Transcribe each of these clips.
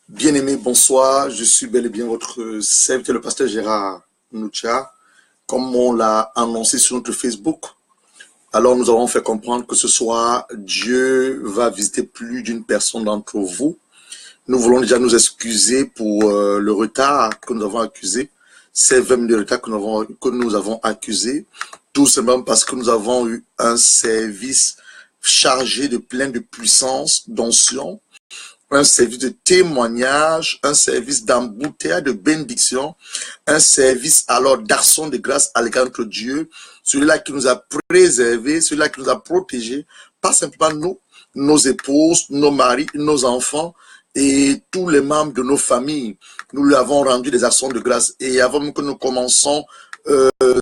Bien-aimé, bonsoir. Je suis bel et bien votre serviteur, le pasteur Gérard Noucha. Comme on l'a annoncé sur notre Facebook, alors nous avons fait comprendre que ce soir, Dieu va visiter plus d'une personne d'entre vous. Nous voulons déjà nous excuser pour le retard que nous avons accusé, ces 20 minutes de retard que nous avons accusé, tout simplement parce que nous avons eu un service chargé de plein de puissance, d'onction, un service de témoignage, un service d'embouteillage, de bénédiction, un service alors d'action de grâce à l'égard de notre Dieu, celui-là qui nous a préservés, celui-là qui nous a protégés, pas simplement nous, nos épouses, nos maris, nos enfants et tous les membres de nos familles. Nous lui avons rendu des actions de grâce. Et avant même que nous commençons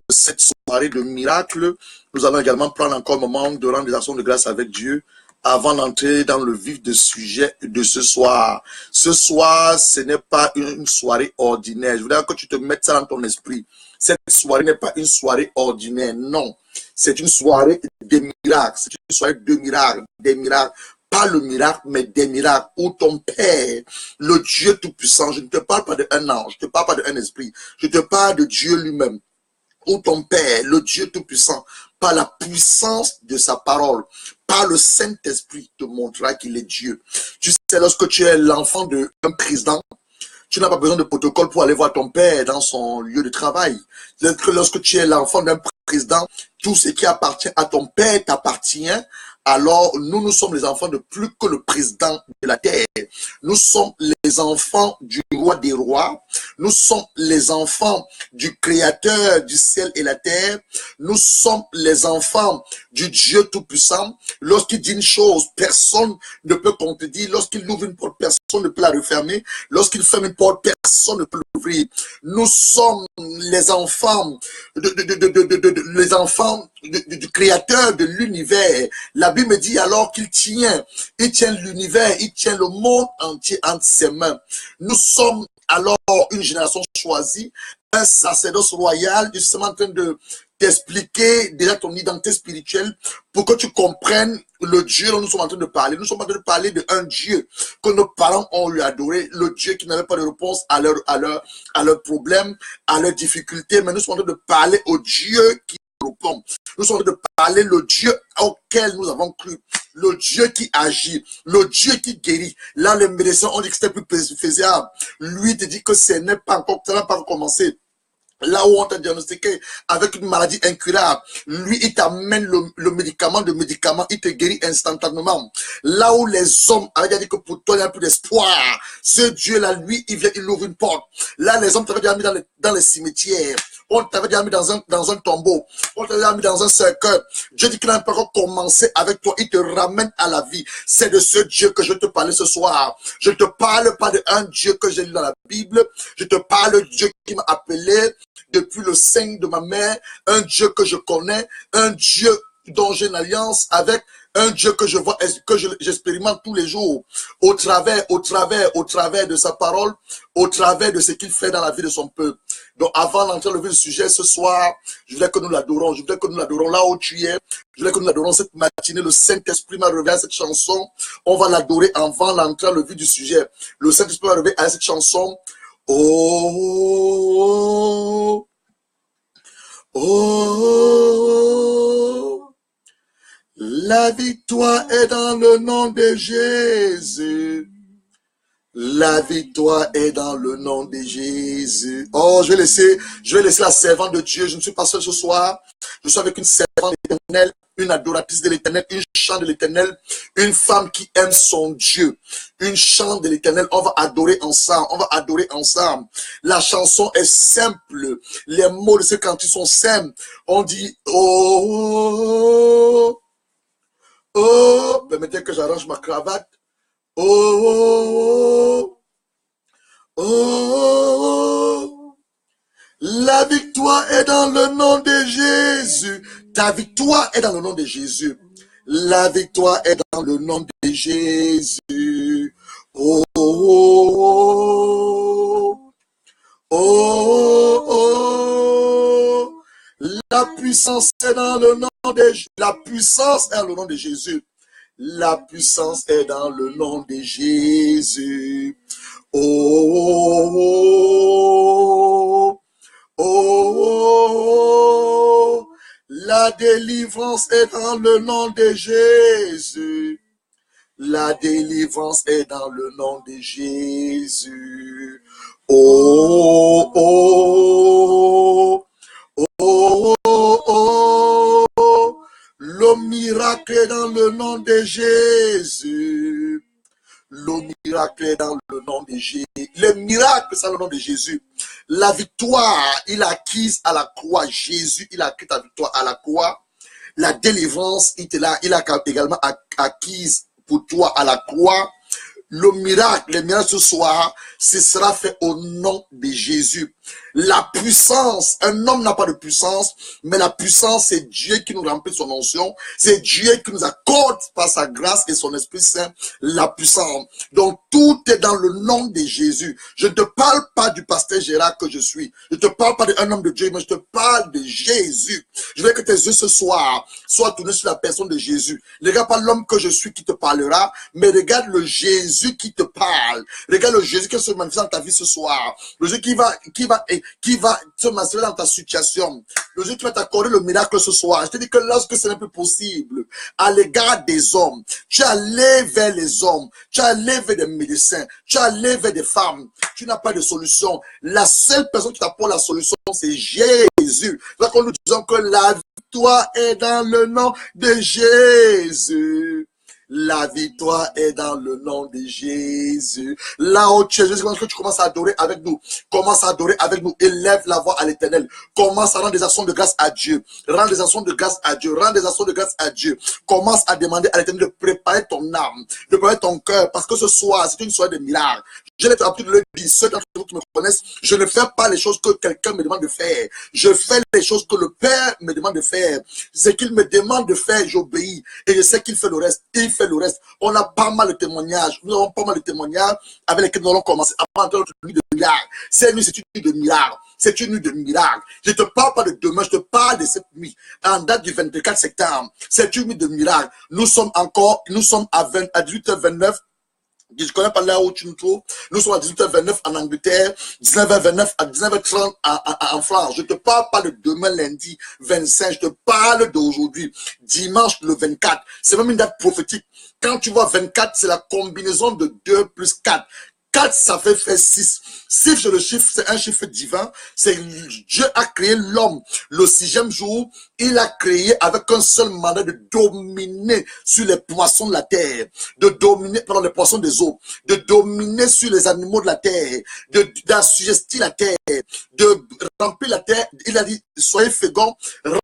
cette soirée de miracles, nous allons également prendre encore un moment de rendre des actions de grâce avec Dieu avant d'entrer dans le vif du sujet de ce soir. Ce soir, ce n'est pas une soirée ordinaire. Je voudrais que tu te mettes ça dans ton esprit. Cette soirée n'est pas une soirée ordinaire, non. C'est une soirée des miracles. C'est une soirée de miracles, des miracles. Pas le miracle, mais des miracles où ton Père, le Dieu Tout-Puissant, je ne te parle pas d'un ange, je ne te parle pas d'un esprit, je te parle de Dieu lui-même, où ton Père, le Dieu Tout-Puissant, par la puissance de sa parole, par le Saint-Esprit, te montrera qu'il est Dieu. Tu sais, lorsque tu es l'enfant d'un président, tu n'as pas besoin de protocole pour aller voir ton père dans son lieu de travail. Lorsque tu es l'enfant d'un président, tout ce qui appartient à ton père t'appartient. Alors, nous sommes les enfants de plus que le président de la terre. Nous sommes les enfants du roi des rois. Nous sommes les enfants du créateur du ciel et la terre. Nous sommes les enfants du Dieu Tout-Puissant. Lorsqu'il dit une chose, personne ne peut contredire. Lorsqu'il ouvre une porte, personne ne peut la refermer. Lorsqu'il ferme une porte, personne ne peut l'ouvrir. Nous sommes les enfants les enfants du créateur de l'univers. La Bible dit alors qu'il tient l'univers, il tient le monde entier entre ses mains. Nous sommes alors une génération choisie, un sacerdoce royal, justement en train de t'expliquer déjà ton identité spirituelle pour que tu comprennes le Dieu dont nous sommes en train de parler. Nous sommes en train de parler d'un Dieu que nos parents ont eu adoré, le Dieu qui n'avait pas de réponse à leurs problèmes, à leurs difficultés, mais nous sommes en train de parler au Dieu qui répond. Nous sommes en train de parler le Dieu auquel nous avons cru, le Dieu qui agit, le Dieu qui guérit. Là, les médecins ont dit que c'était plus faisable. Lui te dit que ça n'a pas encore commencé. Là où on t'a diagnostiqué avec une maladie incurable, lui, il t'amène le médicament de médicament, il te guérit instantanément. Là où les hommes avaient dit que pour toi, il n'y a plus d'espoir, ce Dieu-là, lui, il vient, il ouvre une porte. Là, les hommes t'avaient déjà mis dans les cimetières. On t'avait déjà mis dans un tombeau. On t'avait déjà mis dans un cercueil. Dieu dit qu'il n'a pas encore commencé avec toi. Il te ramène à la vie. C'est de ce Dieu que je te parlais ce soir. Je ne te parle pas d'un Dieu que j'ai lu dans la Bible. Je te parle de Dieu qui m'a appelé depuis le sein de ma mère. Un Dieu que je connais. Un Dieu dont j'ai une alliance avec. Un Dieu que je vois, que j'expérimente tous les jours, au travers de sa parole, au travers de ce qu'il fait dans la vie de son peuple. Donc, avant d'entrer dans le vif du sujet ce soir, je voulais que nous l'adorons. Là où tu es. Je voulais que nous l'adorons cette matinée. Le Saint-Esprit m'a révélé à cette chanson. On va l'adorer avant d'entrer dans le vif du sujet. Le Saint-Esprit m'a révélé à cette chanson. Oh, oh, la victoire est dans le nom de Jésus. La victoire est dans le nom de Jésus. Oh, je vais laisser la servante de Dieu. Je ne suis pas seul ce soir. Je suis avec une servante de l'Éternel, une adoratrice de l'Éternel, une chante de l'Éternel, une femme qui aime son Dieu, une chante de l'Éternel. On va adorer ensemble. La chanson est simple. Les mots de ce cantique sont simples. On dit, oh, oh, permettez que j'arrange ma cravate. Oh, oh, la victoire est dans le nom de Jésus. Ta victoire est dans le nom de Jésus. La victoire est dans le nom de Jésus. Oh, oh, oh, oh, la puissance est dans le nom de Jésus. La puissance est dans le nom de Jésus. La puissance est dans le nom de Jésus. Oh, oh, la délivrance est dans le nom de Jésus. La délivrance est dans le nom de Jésus. Oh, oh, oh, oh, oh, le miracle est dans le nom de Jésus. Le miracle est dans le nom de Jésus. Le miracle, c'est dans le nom de Jésus. La victoire, il a acquise à la croix. Jésus, il a acquis ta victoire à la croix. La délivrance, il a également acquise pour toi à la croix. Le miracle ce soir, ce sera fait au nom de Jésus. La puissance, un homme n'a pas de puissance, mais la puissance, c'est Dieu qui nous remplit de son onction. C'est Dieu qui nous accorde par sa grâce et son Esprit Saint la puissance. Donc, tout est dans le nom de Jésus. Je ne te parle pas du pasteur Gérard que je suis. Je ne te parle pas d'un homme de Dieu, mais je te parle de Jésus. Je veux que tes yeux ce soir soient tournés sur la personne de Jésus. Ne regarde pas l'homme que je suis qui te parlera, mais regarde le Jésus qui te parle. Regarde le Jésus qui se manifeste dans ta vie ce soir. Le Jésus qui va se manifester dans ta situation. Le Jésus qui va t'accorder le miracle ce soir. Je te dis que lorsque ce n'est plus possible, à l'égard des hommes, tu es allé vers les hommes, tu es allé vers des médecins, tu es allé vers des femmes, tu n'as pas de solution. La seule personne qui t'apporte la solution, c'est Jésus. C'est que nous disons que la victoire est dans le nom de Jésus. La victoire est dans le nom de Jésus. Là où tu es, Jésus, que tu commences à adorer avec nous. Commence à adorer avec nous. Élève la voix à l'Éternel. Commence à rendre des actions de grâce à Dieu. Rends des actions de grâce à Dieu. Rends des actions de grâce à Dieu. Commence à demander à l'Éternel de préparer ton âme, de préparer ton cœur. Parce que ce soir, c'est une soirée de miracles. Je l'ai l'habitude de le dire. Ceux d'entre vous qui me connaissent, je ne fais pas les choses que quelqu'un me demande de faire. Je fais les choses que le Père me demande de faire. Ce qu'il me demande de faire, j'obéis. Et je sais qu'il fait le reste. Il fait le reste. On a pas mal de témoignages. Nous avons pas mal de témoignages avec lesquels nous allons commencer à prendre notre nuit de miracles. Cette nuit, c'est une nuit de miracles. C'est une nuit de miracles. Je ne te parle pas de demain, je te parle de cette nuit. En date du 24 septembre, c'est une nuit de miracles. Nous sommes à 18h29. Je ne connais pas là où tu nous trouves. Nous sommes à 18h29 en Angleterre, 19h29 à 19h30 en France. Je ne te parle pas de demain lundi 25, je te parle d'aujourd'hui, dimanche le 24. C'est même une date prophétique. Quand tu vois 24, c'est la combinaison de 2 plus 4. 4, ça fait 6. 6, c'est le chiffre, c'est un chiffre divin. C'est Dieu a créé l'homme. Le 6e jour, il a créé avec un seul mandat de dominer sur les poissons de la terre, de dominer pendant les poissons des eaux, de dominer sur les animaux de la terre, d'assujettir la terre, de remplir la terre. Il a dit, soyez féconds,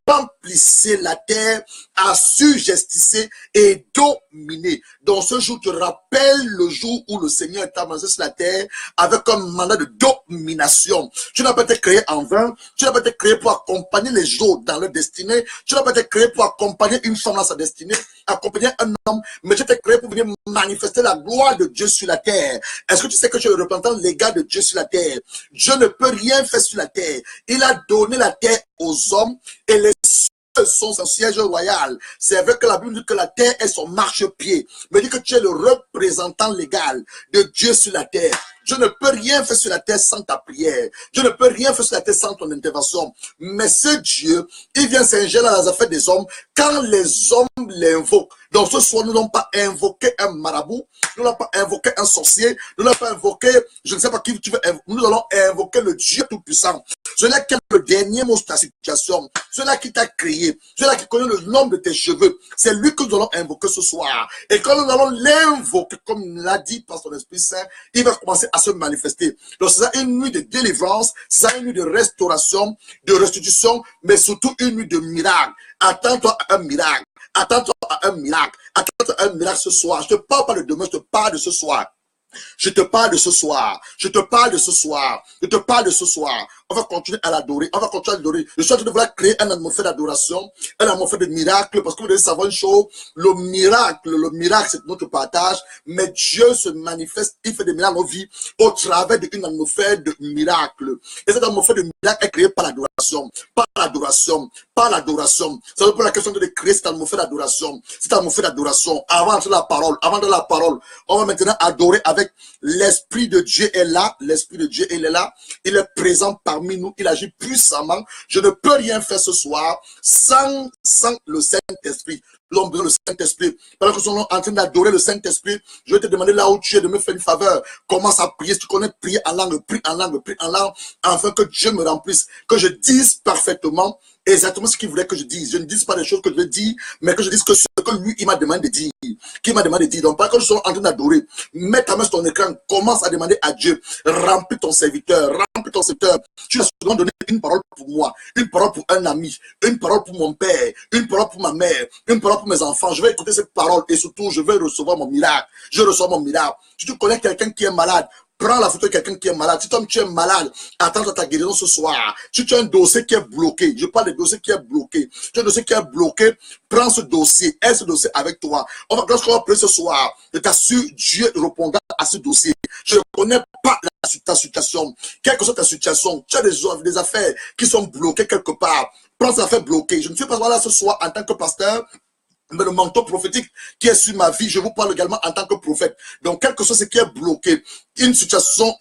remplissez la terre, assujettissez et dominez. Donc ce jour, te rappelle le jour où le Seigneur t'a mandaté sur la terre avec un mandat de domination. Tu n'as pas été créé en vain, tu n'as pas été créé pour accompagner les autres dans leur destinée, tu n'as pas été créé pour accompagner une femme dans sa destinée, accompagner un homme, mais tu as été créé pour venir manifester la gloire de Dieu sur la terre. Est-ce que tu sais que tu es le représentant légal de Dieu sur la terre? Dieu ne peut rien faire sur la terre. Il a donné la terre aux hommes et les sont son siège royal. C'est vrai que la Bible dit que la terre est son marchepied, mais dit que tu es le représentant légal de Dieu sur la terre. Je ne peux rien faire sur la terre sans ta prière. Je ne peux rien faire sur la terre sans ton intervention. Mais ce Dieu, il vient s'ingérer dans les affaires des hommes quand les hommes l'invoquent. Donc ce soir, nous n'avons pas invoqué un marabout, nous n'avons pas invoqué un sorcier, nous n'avons pas invoqué, je ne sais pas qui tu veux invoquer. Nous allons invoquer le Dieu Tout-Puissant. Celui qui a le dernier mot sur ta situation, celui qui t'a créé, celui qui connaît le nombre de tes cheveux, c'est lui que nous allons invoquer ce soir. Et quand nous allons l'invoquer, comme il l'a dit par son Esprit Saint, il va commencer à se manifester. Donc c'est ça une nuit de délivrance, c'est ça une nuit de restauration, de restitution, mais surtout une nuit de miracle. Attends-toi à un miracle. Attends-toi à un miracle. Attends-toi à un miracle ce soir. Je ne te parle pas de demain, je te parle de ce soir. Je te parle de ce soir. Je te parle de ce soir. Je te parle de ce soir. On va continuer à l'adorer. On va continuer à l'adorer. Je suis en train de vouloir créer un atmosphère d'adoration, un atmosphère de miracle, parce que vous devez savoir une chose, le miracle, c'est notre partage, mais Dieu se manifeste, il fait des miracles dans nos vies au travers d'une atmosphère de miracle. Et cette atmosphère de miracle est créée par l'adoration, par l'adoration, par l'adoration. C'est pour la question de créer cette atmosphère d'adoration, cette atmosphère d'adoration. Avant de la parole, on va maintenant adorer avec l'Esprit de Dieu est là, l'Esprit de Dieu il est là, il est présent parmi nous, il agit puissamment. Je ne peux rien faire ce soir sans le Saint-Esprit. Nous avons besoin du Saint-Esprit. Pendant que nous sommes en train d'adorer le Saint-Esprit, je vais te demander là où tu es de me faire une faveur. Commence à prier. Si tu connais prier en langue, prie en langue, afin que Dieu me remplisse, que je dise parfaitement exactement ce qu'il voulait que je dise. Je ne dise pas les choses que je veux dire, mais que je dise que ce que lui, il m'a demandé de dire. Qu'il m'a demandé de dire. Donc, pendant que nous sommes en train d'adorer, mets ta main sur ton écran, commence à demander à Dieu, remplis ton serviteur, remplis ton serviteur. Tu as souvent donné une parole pour moi, une parole pour un ami, une parole pour mon père, une parole pour ma mère, une parole pour mes enfants. Je vais écouter cette parole et surtout, je vais recevoir mon miracle. Je reçois mon miracle. Si tu connais quelqu'un qui est malade, prends la photo de quelqu'un qui est malade. Si toi, tu es malade, attends ta guérison ce soir. Si tu as un dossier qui est bloqué, je parle de dossier qui est bloqué. Si tu as un dossier qui est bloqué, prends ce dossier, aie ce dossier avec toi. Lorsqu'on va prier ce soir, je t'assure, Dieu répondra à ce dossier. Je ne connais pas ta situation. Quelle que soit ta situation, tu as des affaires qui sont bloquées quelque part. Prends ces affaires bloquées. Je ne suis pas là ce soir en tant que pasteur, mais le manteau prophétique qui est sur ma vie, je vous parle également en tant que prophète. Donc, quelque chose qui est bloqué, une situation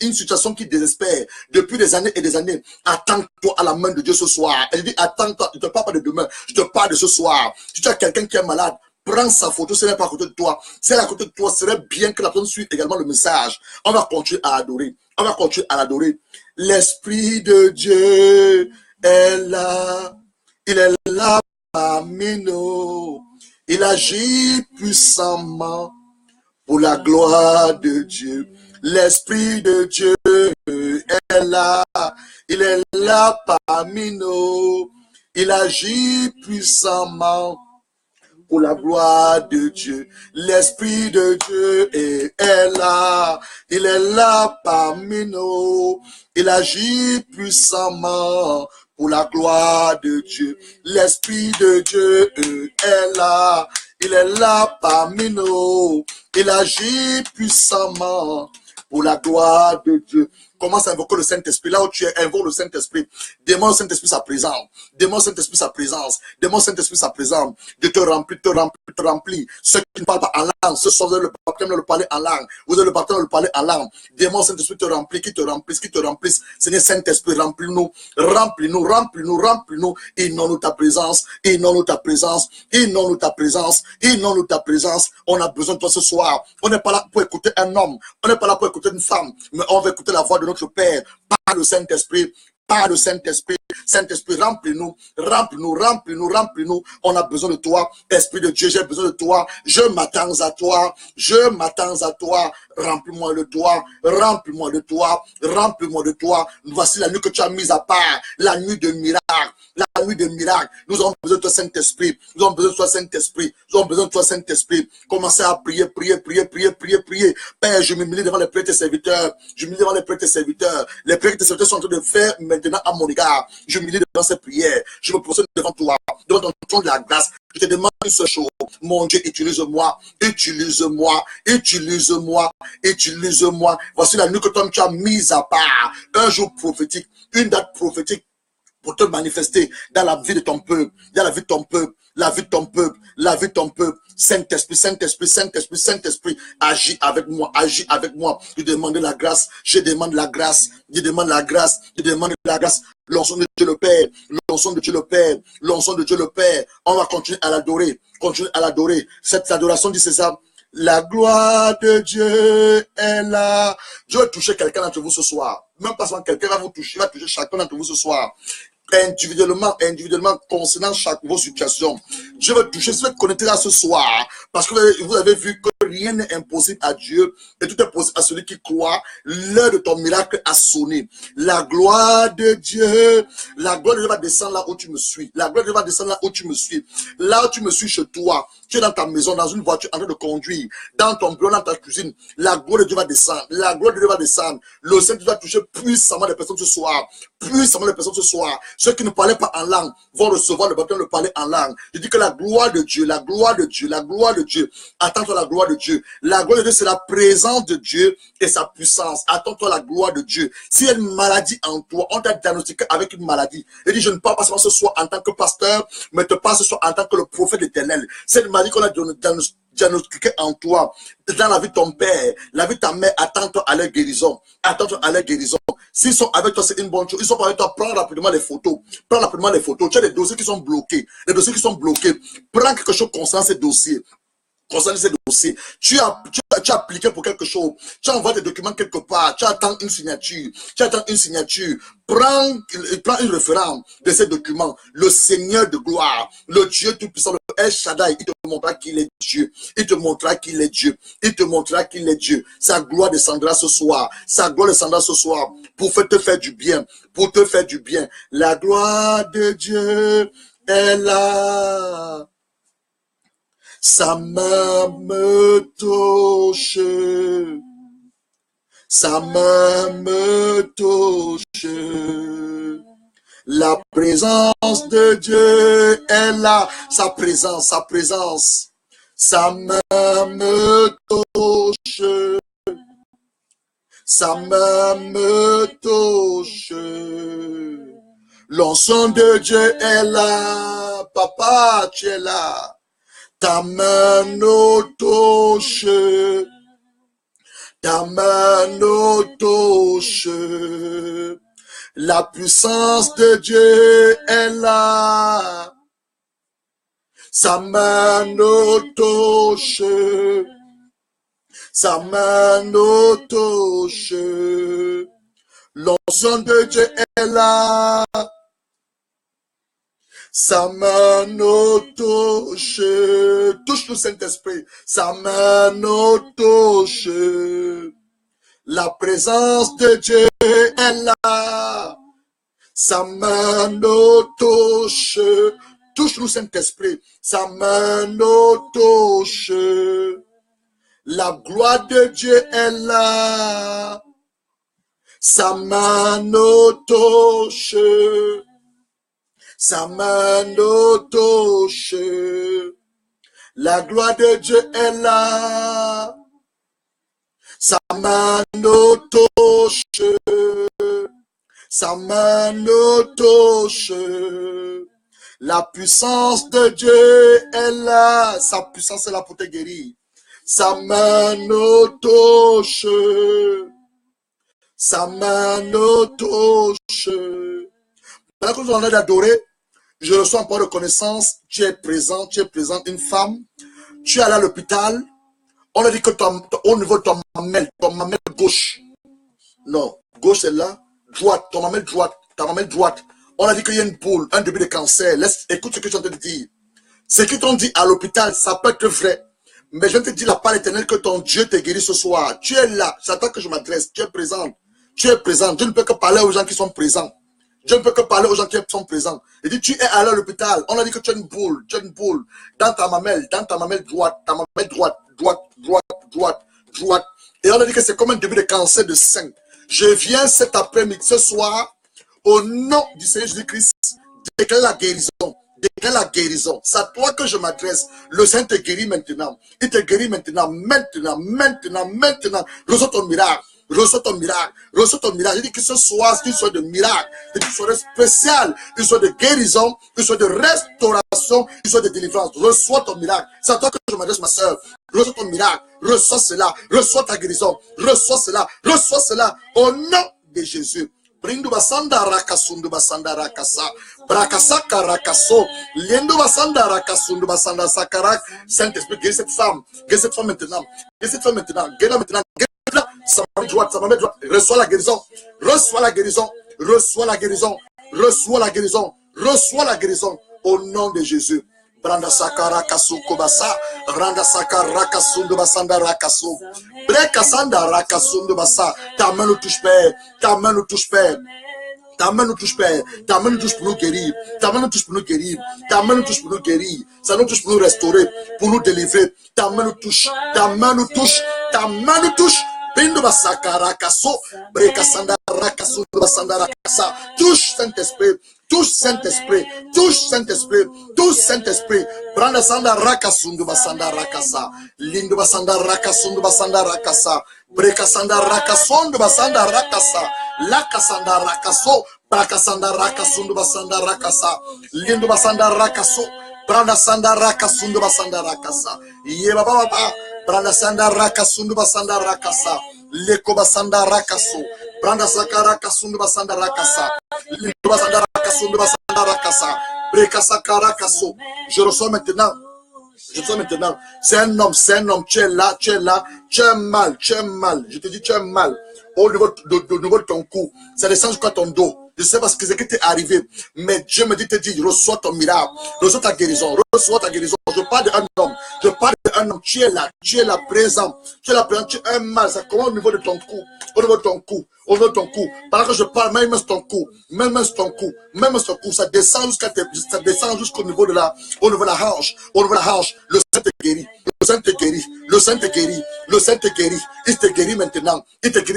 qui désespère depuis des années et des années, attends-toi à la main de Dieu ce soir. Elle dit, attends-toi, je ne te parle pas de demain, je te parle de ce soir. Si tu as quelqu'un qui est malade, prends sa photo, ce n'est pas à côté de toi. Si elle est à côté de toi, ce serait bien que la personne suive également le message. On va continuer à adorer. On va continuer à l'adorer. L'Esprit de Dieu est là. Il est là parmi nous. Il agit puissamment pour la gloire de Dieu. L'Esprit de Dieu est là. Il est là parmi nous. Il agit puissamment pour la gloire de Dieu. L'Esprit de Dieu est là. Il est là parmi nous. Il agit puissamment pour la gloire de Dieu. L'Esprit de Dieu est là. Il est là parmi nous. Il agit puissamment pour la gloire de Dieu. Commence à invoquer le Saint-Esprit. Là où tu es, invoque le Saint-Esprit. Demande au Saint-Esprit sa présence. Demande au Saint-Esprit sa présence. Demande au Saint-Esprit sa présence. De te remplir, te remplir, te remplir. Ceux qui ne parlent pas en langue, ceux qui ont le baptême de le parler en langue. Vous avez le baptême de le parler en langue. Demande au Saint-Esprit de te remplir, qui te remplisse, qui te remplisse. Seigneur Saint-Esprit, remplis-nous, remplis-nous, remplis-nous, remplis-nous. Inonde-nous ta présence, inonde-nous ta présence, inonde-nous ta présence, inonde-nous ta présence. On a besoin de toi ce soir. On n'est pas là pour écouter un homme. On n'est pas là pour écouter une femme. Mais on va écouter la voix de notre Père, par le Saint-Esprit, par le Saint-Esprit. Saint-Esprit, remplis-nous, remplis-nous, remplis-nous, remplis-nous. On a besoin de toi. Esprit de Dieu, j'ai besoin de toi. Je m'attends à toi. Je m'attends à toi. Remplis-moi de toi. Remplis-moi de toi. Remplis-moi de toi. Voici la nuit que tu as mise à part. La nuit de miracle. La nuit de miracle. Nous avons besoin de toi, Saint-Esprit. Nous avons besoin de toi, Saint-Esprit. Nous avons besoin de toi, Saint-Esprit. Commencez à prier, prier, prier, prier, prier, prier. Père, je m'humilie devant les prières de tes serviteurs. Je m'humilie devant les prières de tes serviteurs. Les prières que tes serviteurs sont en train de faire maintenant à mon égard. Je m'humilie devant ces prières. Je me positionne devant toi, devant ton trône de la grâce. Je te demande une seule chose. Mon Dieu, utilise-moi, utilise-moi, utilise-moi, utilise-moi. Voici la nuit que toi tu as mise à part. Un jour prophétique, une date prophétique pour te manifester dans la vie de ton peuple, dans la vie de ton peuple, la vie de ton peuple, la vie de ton peuple. Saint-Esprit, Saint-Esprit, Saint-Esprit, Saint-Esprit, agis avec moi, agis avec moi. Je demande la grâce, je demande la grâce, je demande la grâce, je demande la grâce. L'onction de Dieu le Père, l'onction de Dieu le Père, l'onction de Dieu le Père. On va continuer à l'adorer, continuer à l'adorer. Cette adoration dit c'est ça. La gloire de Dieu est là. Je vais toucher quelqu'un d'entre vous ce soir. Même pas seulement quelqu'un va vous toucher, va toucher chacun d'entre vous ce soir. Individuellement, concernant chaque vos situations. Je vais toucher, je vais te connecter là ce soir. Parce que vous avez vu que rien n'est impossible à Dieu. Et tout est possible à celui qui croit. L'heure de ton miracle a sonné. La gloire de Dieu. La gloire de Dieu va descendre là où tu me suis. La gloire de Dieu va descendre là où tu me suis. Là où tu me suis chez toi. tu es dans ta maison, dans une voiture, en train de conduire, dans ton bureau, dans ta cuisine, la gloire de Dieu va descendre. La gloire de Dieu va descendre. Le Saint-Esprit va toucher puissamment les personnes ce soir. Puissamment les personnes ce soir. Ceux qui ne parlaient pas en langue vont recevoir le baptême de parler en langue. Je dis que la gloire de Dieu, la gloire de Dieu, la gloire de Dieu. Attends-toi la gloire de Dieu. La gloire de Dieu, c'est la présence de Dieu et sa puissance. Attends-toi la gloire de Dieu. S'il y a une maladie en toi, on t'a diagnostiqué avec une maladie. Et dit, je ne parle pas seulement ce soir en tant que pasteur, mais te parle ce soir en tant que le prophète éternel. C'est une maladie qu'on a diagnostiquée en toi, dans la vie de ton père, la vie de ta mère. Attends-toi à leur guérison. Attends-toi à leur guérison. S'ils sont avec toi, c'est une bonne chose. Ils sont pas avec toi, prends rapidement les photos. Prends rapidement les photos. Tu as des dossiers qui sont bloqués. Les dossiers qui sont bloqués. Prends quelque chose concernant ces dossiers. Concernant ces dossiers, tu as appliqué pour quelque chose, tu envoies des documents quelque part, tu attends une signature, prends une référence de ces documents. Le Seigneur de gloire, le Dieu tout-puissant, le El Shaddai, il te montrera qu'il est Dieu, il te montrera qu'il est Dieu, il te montrera qu'il est Dieu. Sa gloire descendra ce soir, sa gloire descendra ce soir pour te faire du bien, pour te faire du bien. La gloire de Dieu est là. Sa main me touche, sa main me touche. La présence de Dieu est là, sa présence. Sa main me touche, sa main me touche. L'onction de Dieu est là, papa, tu es là. Ta main nous touche, ta main nous touche. La puissance de Dieu est là. Sa main nous touche, sa main nous touche. L'onction de Dieu est là. Sa main nous touche, touche le Saint-Esprit, sa main nous touche. La présence de Dieu est là, sa main nous touche, touche le Saint-Esprit, sa main nous touche. La gloire de Dieu est là, sa main nous touche. Sa main nous touche. La gloire de Dieu est là. Sa main nous touche. Sa main nous touche. La puissance de Dieu est là. Sa puissance est là pour te guérir. Sa main nous touche. Sa main nous touche. Pendant que nous sommes en train d'adorer, je reçois encore de connaissance, tu es présente, une femme, tu es allé à l'hôpital, on a dit que au niveau de ton mamelle gauche, non, gauche c'est là, droite, ton mamelle droite, ta mamelle droite, on a dit qu'il y a une boule, un début de cancer. Écoute ce que je suis en train de dire. Ce qu'ils t'ont dit à l'hôpital, ça peut être vrai, mais je te dis la parole éternelle que ton Dieu te guérit ce soir. Tu es là, c'est à toi que je m'adresse, tu es présente, je ne peux que parler aux gens qui sont présents. Je ne peux que parler aux gens qui sont présents. Il dit, tu es allé à l'hôpital. On a dit que tu as une boule dans ta mamelle droite, droite. Et on a dit que c'est comme un début de cancer de sein. Je viens cet après-midi, ce soir, au nom du Seigneur Jésus-Christ, déclare la guérison. Déclare la guérison. C'est à toi que je m'adresse. Le Seigneur te guérit maintenant. Il te guérit maintenant. Reçois ton miracle. Reçois ton miracle. Il dit que ce soir, qu'il soit de miracle, qu'il soit spécial, qu'il soit de guérison, qu'il soit de restauration, qu'il soit de délivrance. Reçois ton miracle. C'est à toi que je m'adresse, ma soeur. Reçois ton miracle. Reçois cela. Reçois ta guérison. Reçois cela. Au nom de Jésus. Brindu basanda rakasundu basanda rakasa. Brakasaka rakaso. Liendu basanda rakasundu basanda sakarak. Saint-Esprit, guéris cette femme. Guéris cette femme maintenant. Guéris-la maintenant. Sa main droite. Reçois la guérison. Au nom de Jésus. Branda sakara kasuko basa. Randa sakara kasundu basanda rakasu. Brekasanda rakasundu basa. Ta main nous touche, Père. Ta main nous touche, Père. Ta main nous touche pour nous guérir. Ta main nous touche pour nous guérir. Ta main nous touche pour nous guérir. Ça nous touche pour nous restaurer, pour nous délivrer. Ta main nous touche. Ta main nous touche. Ta main nous touche. Bindo basakara kaso, breka sandara kaso, basandara kasa. Touche Saint-Esprit. Touche Saint-Esprit, touche Saint-Esprit, touche Saint-Esprit. Branda sanda rakasundu basanda rakasa. Lindu basanda rakasundu basanda rakasa. Breka sanda rakasundu basanda rakasa. Lakasanda rakaso. Brakasanda rakasundu basanda rakasa. Lindu basanda rakaso. Branda sanda rakasundu basanda rakasa. Ye baba baba. Branda sanda rakasundu basanda rakasa. Leko basanda rakaso. Branda sakara kasundu basanda rakasa. Lindu basanda rakasundu basanda rakasa. Breka sakara kaso. Je reçois maintenant. Je reçois maintenant. C'est un homme. Tu es là, tu es là. Tu es mal, tu es mal. Je te dis, tu es mal. Au niveau de ton cou. Ça descend jusqu'à ton dos. Je sais pas ce qui t'est arrivé, mais Dieu me dit, reçois ton miracle, reçois ta guérison, reçois ta guérison. Je parle d'un homme, je parle d'un homme, tu es là présent, tu es mal, ça commence au niveau de ton cou, au niveau de ton cou, au niveau de ton cou. Pendant que je parle, même ton cou, ça descend jusqu'au niveau de la hanche, le Saint te guérit, le Saint te guérit, le Saint te guérit, le Saint te guérit, il te guérit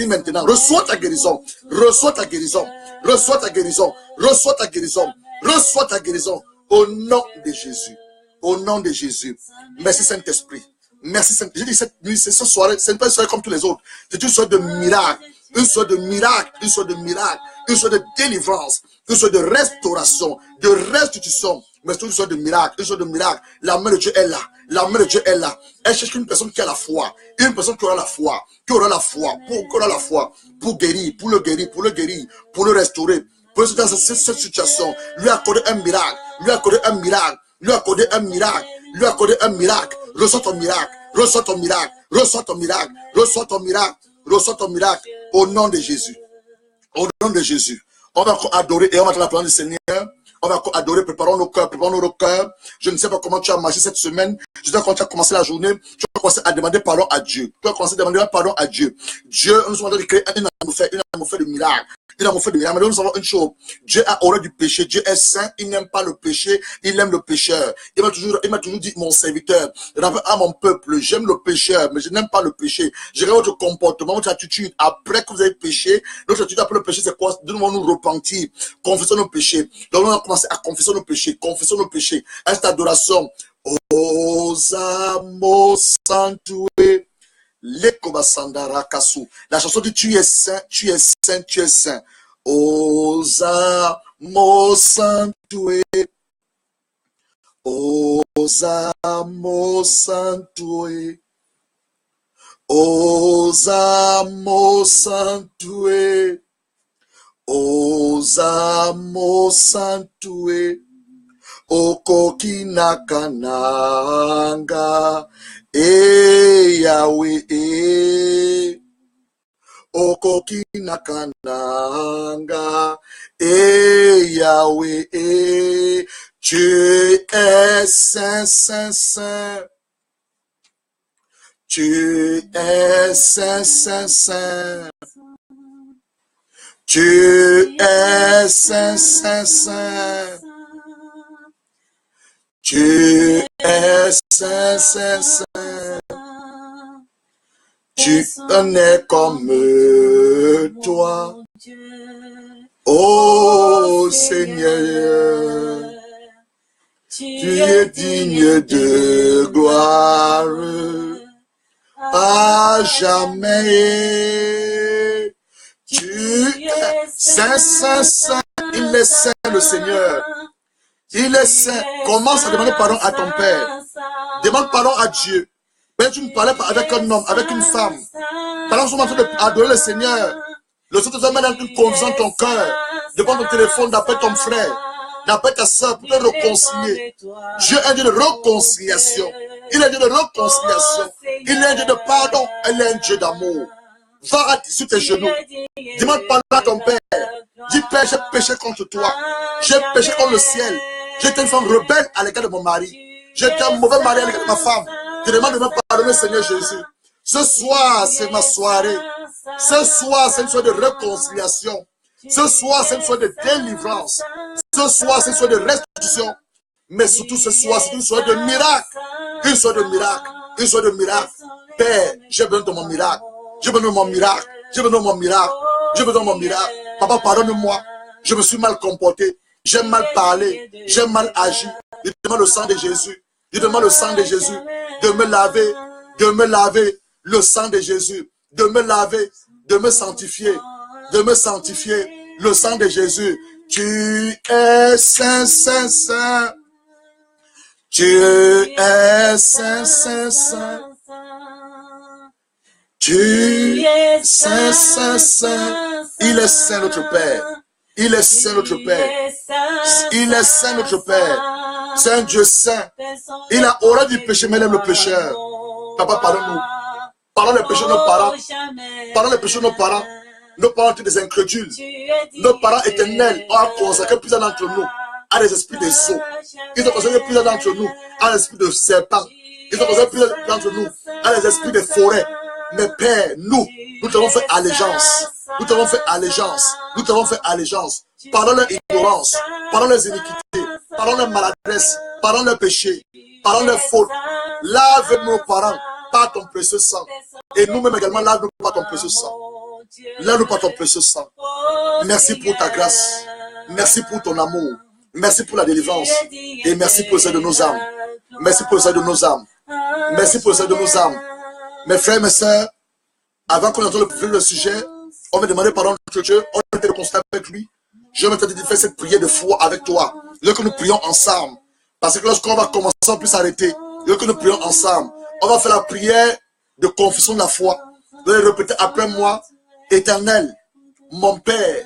maintenant, reçois ta guérison, reçois ta guérison. Reçois ta guérison, reçois ta guérison, reçois ta guérison au nom de Jésus. Au nom de Jésus. Merci Saint-Esprit. Merci Saint-Esprit. J'ai dit cette nuit, cette soirée, ce n'est pas une soirée comme tous les autres. C'est une soirée de miracle, une soirée de miracle, une soirée de miracle, une soirée de délivrance, une soirée de restauration, de restitution. Mais c'est une soirée de miracle, une soirée de miracle. La main de Dieu est là. La main de Dieu est là. Elle cherche une personne qui a la foi. Une personne qui aura la foi. Qui aura la foi. Pour guérir, pour le guérir, pour le restaurer. Pour dans cette situation, lui accorder un miracle. Lui accorder un miracle. Lui accorder un miracle. Lui accorder un miracle. Reçois ton miracle. Reçois ton miracle. Reçois ton miracle. Reçois ton miracle. Reçois ton miracle. Au nom de Jésus. Au nom de Jésus. On va adorer et on va entendre la parole du Seigneur. On va adorer, préparons nos cœurs. Je ne sais pas comment tu as marché cette semaine. Je dois quand tu as commencé la journée, tu vas commencer à demander pardon à Dieu. Tu vas commencer à demander pardon à Dieu. Dieu, nous sommes en train de créer une atmosphère de miracle. Mais nous savons une chose. Dieu a horreur du péché. Dieu est saint. Il n'aime pas le péché. Il aime le pécheur. Il m'a toujours dit, mon serviteur, à mon peuple, j'aime le pécheur, mais je n'aime pas le péché. Je regarde votre comportement, votre attitude. Après que vous avez péché, notre attitude après le péché, c'est quoi? Nous devons nous repentir. Confessons nos péchés. Donc, on va commencer à confesser nos péchés. Confessons nos péchés. À cette adoration. Osamo Santué. La chanson dit tu es saint, tu es saint, tu es saint. Osamo Santué. Osamo Santué. Osamo Santué. Osamo Santué. Okokina kananga. Yahweh, Okokina kananga, Yahweh, tu es saint, saint, saint. Tu es saint, saint, saint. Tu es saint, saint, saint. Tu es saint, saint, saint. Tu n'es comme toi, ô Seigneur. Tu es digne de gloire à jamais. Tu es saint, saint, saint. Il est saint, le Seigneur. Il est saint. Commence à demander pardon à ton Père. Demande pardon à Dieu. Mais tu ne parlais pas avec un homme, avec une femme. Pendant que tu es en train d'adorer le Seigneur, le Seigneur te met dans une confusion dans ton cœur. Devant ton téléphone, d'appeler ton frère, d'appeler ta soeur pour te réconcilier. Dieu est un Dieu de réconciliation. Il est un Dieu de réconciliation. Il est un Dieu de pardon. Il est un Dieu d'amour. Va sur tes genoux. Demande pardon à ton Père. Dis, Père, j'ai péché contre toi. J'ai péché contre le ciel. J'étais une femme rebelle à l'égard de mon mari. J'étais un mauvais mari à l'égard de ma femme. Je demande de me pardonner, Seigneur Jésus. Ce soir, c'est ma soirée. Ce soir, c'est une soirée de réconciliation. Ce soir, c'est une soirée de délivrance. Ce soir, c'est une soirée de restitution. Mais surtout ce soir, c'est une soirée de miracle. Une soirée de miracle. Une soirée de miracle. Père, j'ai besoin de mon miracle. J'ai besoin de mon miracle. J'ai besoin de mon miracle. J'ai besoin de mon miracle. Papa, pardonne-moi. Je me suis mal comporté. J'ai mal parlé. J'ai mal agi. Je demande le sang de Jésus. Je demande le sang de Jésus de me laver. De me laver. Le sang de Jésus. De me laver. De me sanctifier. De me sanctifier. Le sang de Jésus. Tu es saint, saint, saint. Tu es saint, saint, saint. Tu es saint, saint, saint. Il est saint notre Père. Il est saint notre Père. Il est saint notre Père. C'est un Dieu saint. Il a horreur du péché, mais il aime le pécheur. Papa, pardonne-nous. Pardonne les péchés de nos parents. Pardonne les péchés de nos parents. Nos parents étaient des incrédules. Nos parents éternels ont consacré plusieurs d'entre nous à des esprits des eaux. Ils ont consacré plusieurs d'entre nous à des esprits de serpents. Ils ont consacré plusieurs d'entre nous à des esprits de forêt. Mais Père, nous t'avons fait allégeance. Nous t'avons fait allégeance. Nous t'avons fait allégeance. Pardonne leur ignorance. Pardonne les iniquités. Pardonne les maladresses. Pardonne les péchés. Pardonne les fautes. Lave nos parents par ton précieux sang. Et nous-mêmes également, lave-nous par ton précieux sang. Lave-nous par ton précieux sang. Merci pour ta grâce. Merci pour ton amour. Merci pour la délivrance. Et merci pour le salut de nos âmes. Merci pour le salut de nos âmes. Merci pour le salut de nos âmes. Mes frères et mes sœurs, avant qu'on entende le sujet, on va demander pardon à notre Dieu, on va être constant avec lui. Je vais maintenant faire cette prière de foi avec toi. Lorsque nous prions ensemble, parce que lorsqu'on va commencer, on peut s'arrêter. Lorsque nous prions ensemble, on va faire la prière de confession de la foi. Vous allez répéter après moi, Éternel, mon Père,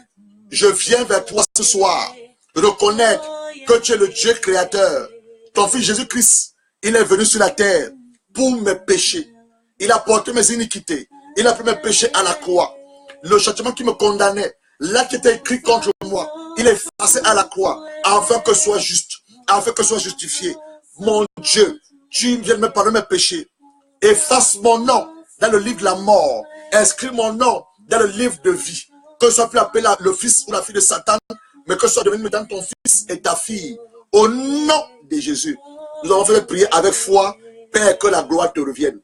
je viens vers toi ce soir, reconnaître que tu es le Dieu créateur. Ton Fils Jésus-Christ, il est venu sur la terre pour mes péchés. Il a porté mes iniquités. Il a pris mes péchés à la croix. Le châtiment qui me condamnait, là qui était écrit contre moi, il est effacé à la croix, afin que je sois juste, afin que je sois justifié. Mon Dieu, tu viens de me pardonner mes péchés. Efface mon nom dans le livre de la mort. Inscris mon nom dans le livre de vie. Que je sois plus appelé le fils ou la fille de Satan, mais que je sois devenu maintenant ton fils et ta fille. Au nom de Jésus, nous avons fait prier avec foi. Père, que la gloire te revienne.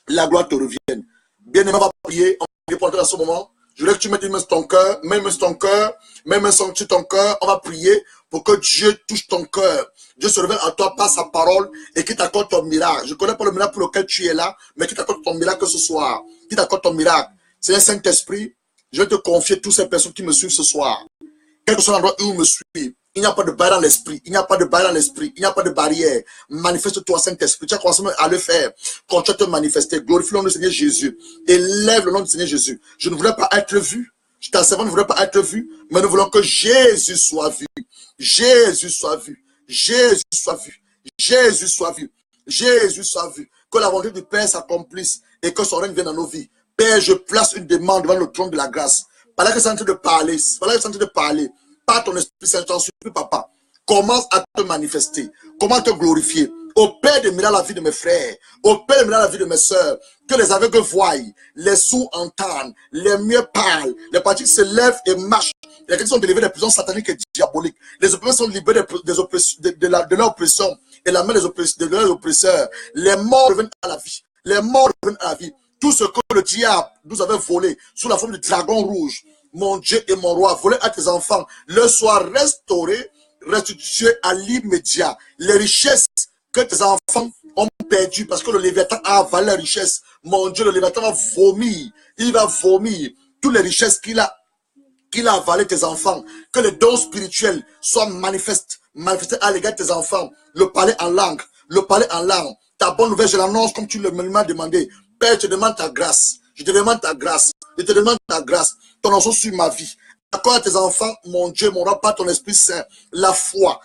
La gloire te revienne. Bien-aimé, on va prier. On va répondre à ce moment. Je voulais que tu mettes une main sur ton cœur, même sur ton cœur, même sur ton cœur. On va prier pour que Dieu touche ton cœur. Dieu se révèle à toi par sa parole et qu'il t'accorde ton miracle. Je ne connais pas le miracle pour lequel tu es là, mais qu'il t'accorde ton miracle ce soir. Qu'il t'accorde ton miracle. Seigneur Saint-Esprit, je vais te confier toutes ces personnes qui me suivent ce soir. Quel que soit l'endroit où ils me suivent, il n'y a pas de barrière dans l'esprit. Il n'y a pas de barrière dans l'esprit. Il n'y a pas de barrière. Manifeste-toi, Saint-Esprit. Tu as commencé à le faire. Quand tu as te manifester, glorifie le nom du Seigneur Jésus. Élève le nom du Seigneur Jésus. Je ne voulais pas être vu. Ta servante ne voulait pas être vue. Mais nous voulons que Jésus soit vu. Jésus soit vu. Jésus soit vu. Jésus soit vu. Jésus soit vu. Que la volonté du Père s'accomplisse et que son règne vienne dans nos vies. Père, je place une demande devant le trône de la grâce. Pendant que c'est en train de parler, par ton Esprit Saint, t'en supplie, papa, commence à te manifester, comment te glorifier. Opère de miracles la vie de mes frères, opère de miracles la vie de mes soeurs, que les aveugles voient, les sourds entendent, les muets parlent, les partis se lèvent et marchent, les gens sont délivrés des prisons sataniques et diaboliques, les opprimés sont libérés de leur oppression et la main de leurs oppresseurs, les morts reviennent à la vie, les morts reviennent à la vie. Tout ce que le diable nous avait volé sous la forme du dragon rouge, mon Dieu et mon roi, volé à tes enfants, le soit restauré, restitué à l'immédiat. Les richesses que tes enfants ont perdues parce que le Léviathan a avalé les richesses. Mon Dieu, le Léviathan va vomir. Il va vomir toutes les richesses qu'il a avalé tes enfants. Que les dons spirituels soient manifestés à l'égard de tes enfants. Le parler en langue. Le parler en langue. Ta bonne nouvelle, je l'annonce comme tu m'as demandé. Père, je te demande ta grâce. Je te demande ta grâce. Je te demande ta grâce. Ton nom sur ma vie. Accorde à tes enfants, mon Dieu, mon roi, par ton Esprit Saint, la foi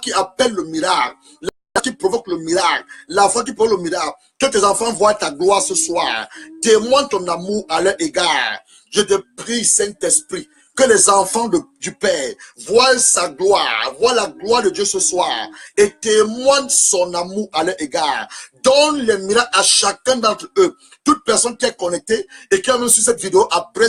qui appelle le miracle, la foi qui provoque le miracle, la foi qui provoque le miracle. Que tes enfants voient ta gloire ce soir. Témoigne ton amour à leur égard. Je te prie, Saint-Esprit, que les enfants du Père voient sa gloire, voient la gloire de Dieu ce soir et témoignent son amour à leur égard. Donne les miracles à chacun d'entre eux toute personne qui est connectée et qui a même sur cette vidéo après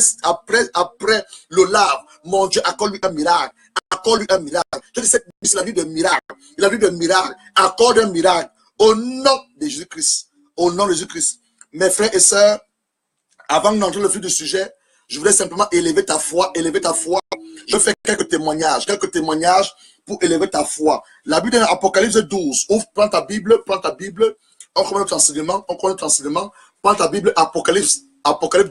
le live, mon Dieu, accorde-lui un miracle. Accorde-lui un miracle. Je dis, c'est la nuit de miracle. La nuit de miracle. Accorde un miracle. Au nom de Jésus-Christ. Au nom de Jésus-Christ. Mes frères et sœurs, avant d'entrer le fil du sujet, je voulais simplement élever ta foi, élever ta foi. Je fais quelques témoignages pour élever ta foi. La Bible dans Apocalypse 12. Ouvre, prends ta Bible. On connaît notre enseignement, Prends ta Bible, Apocalypse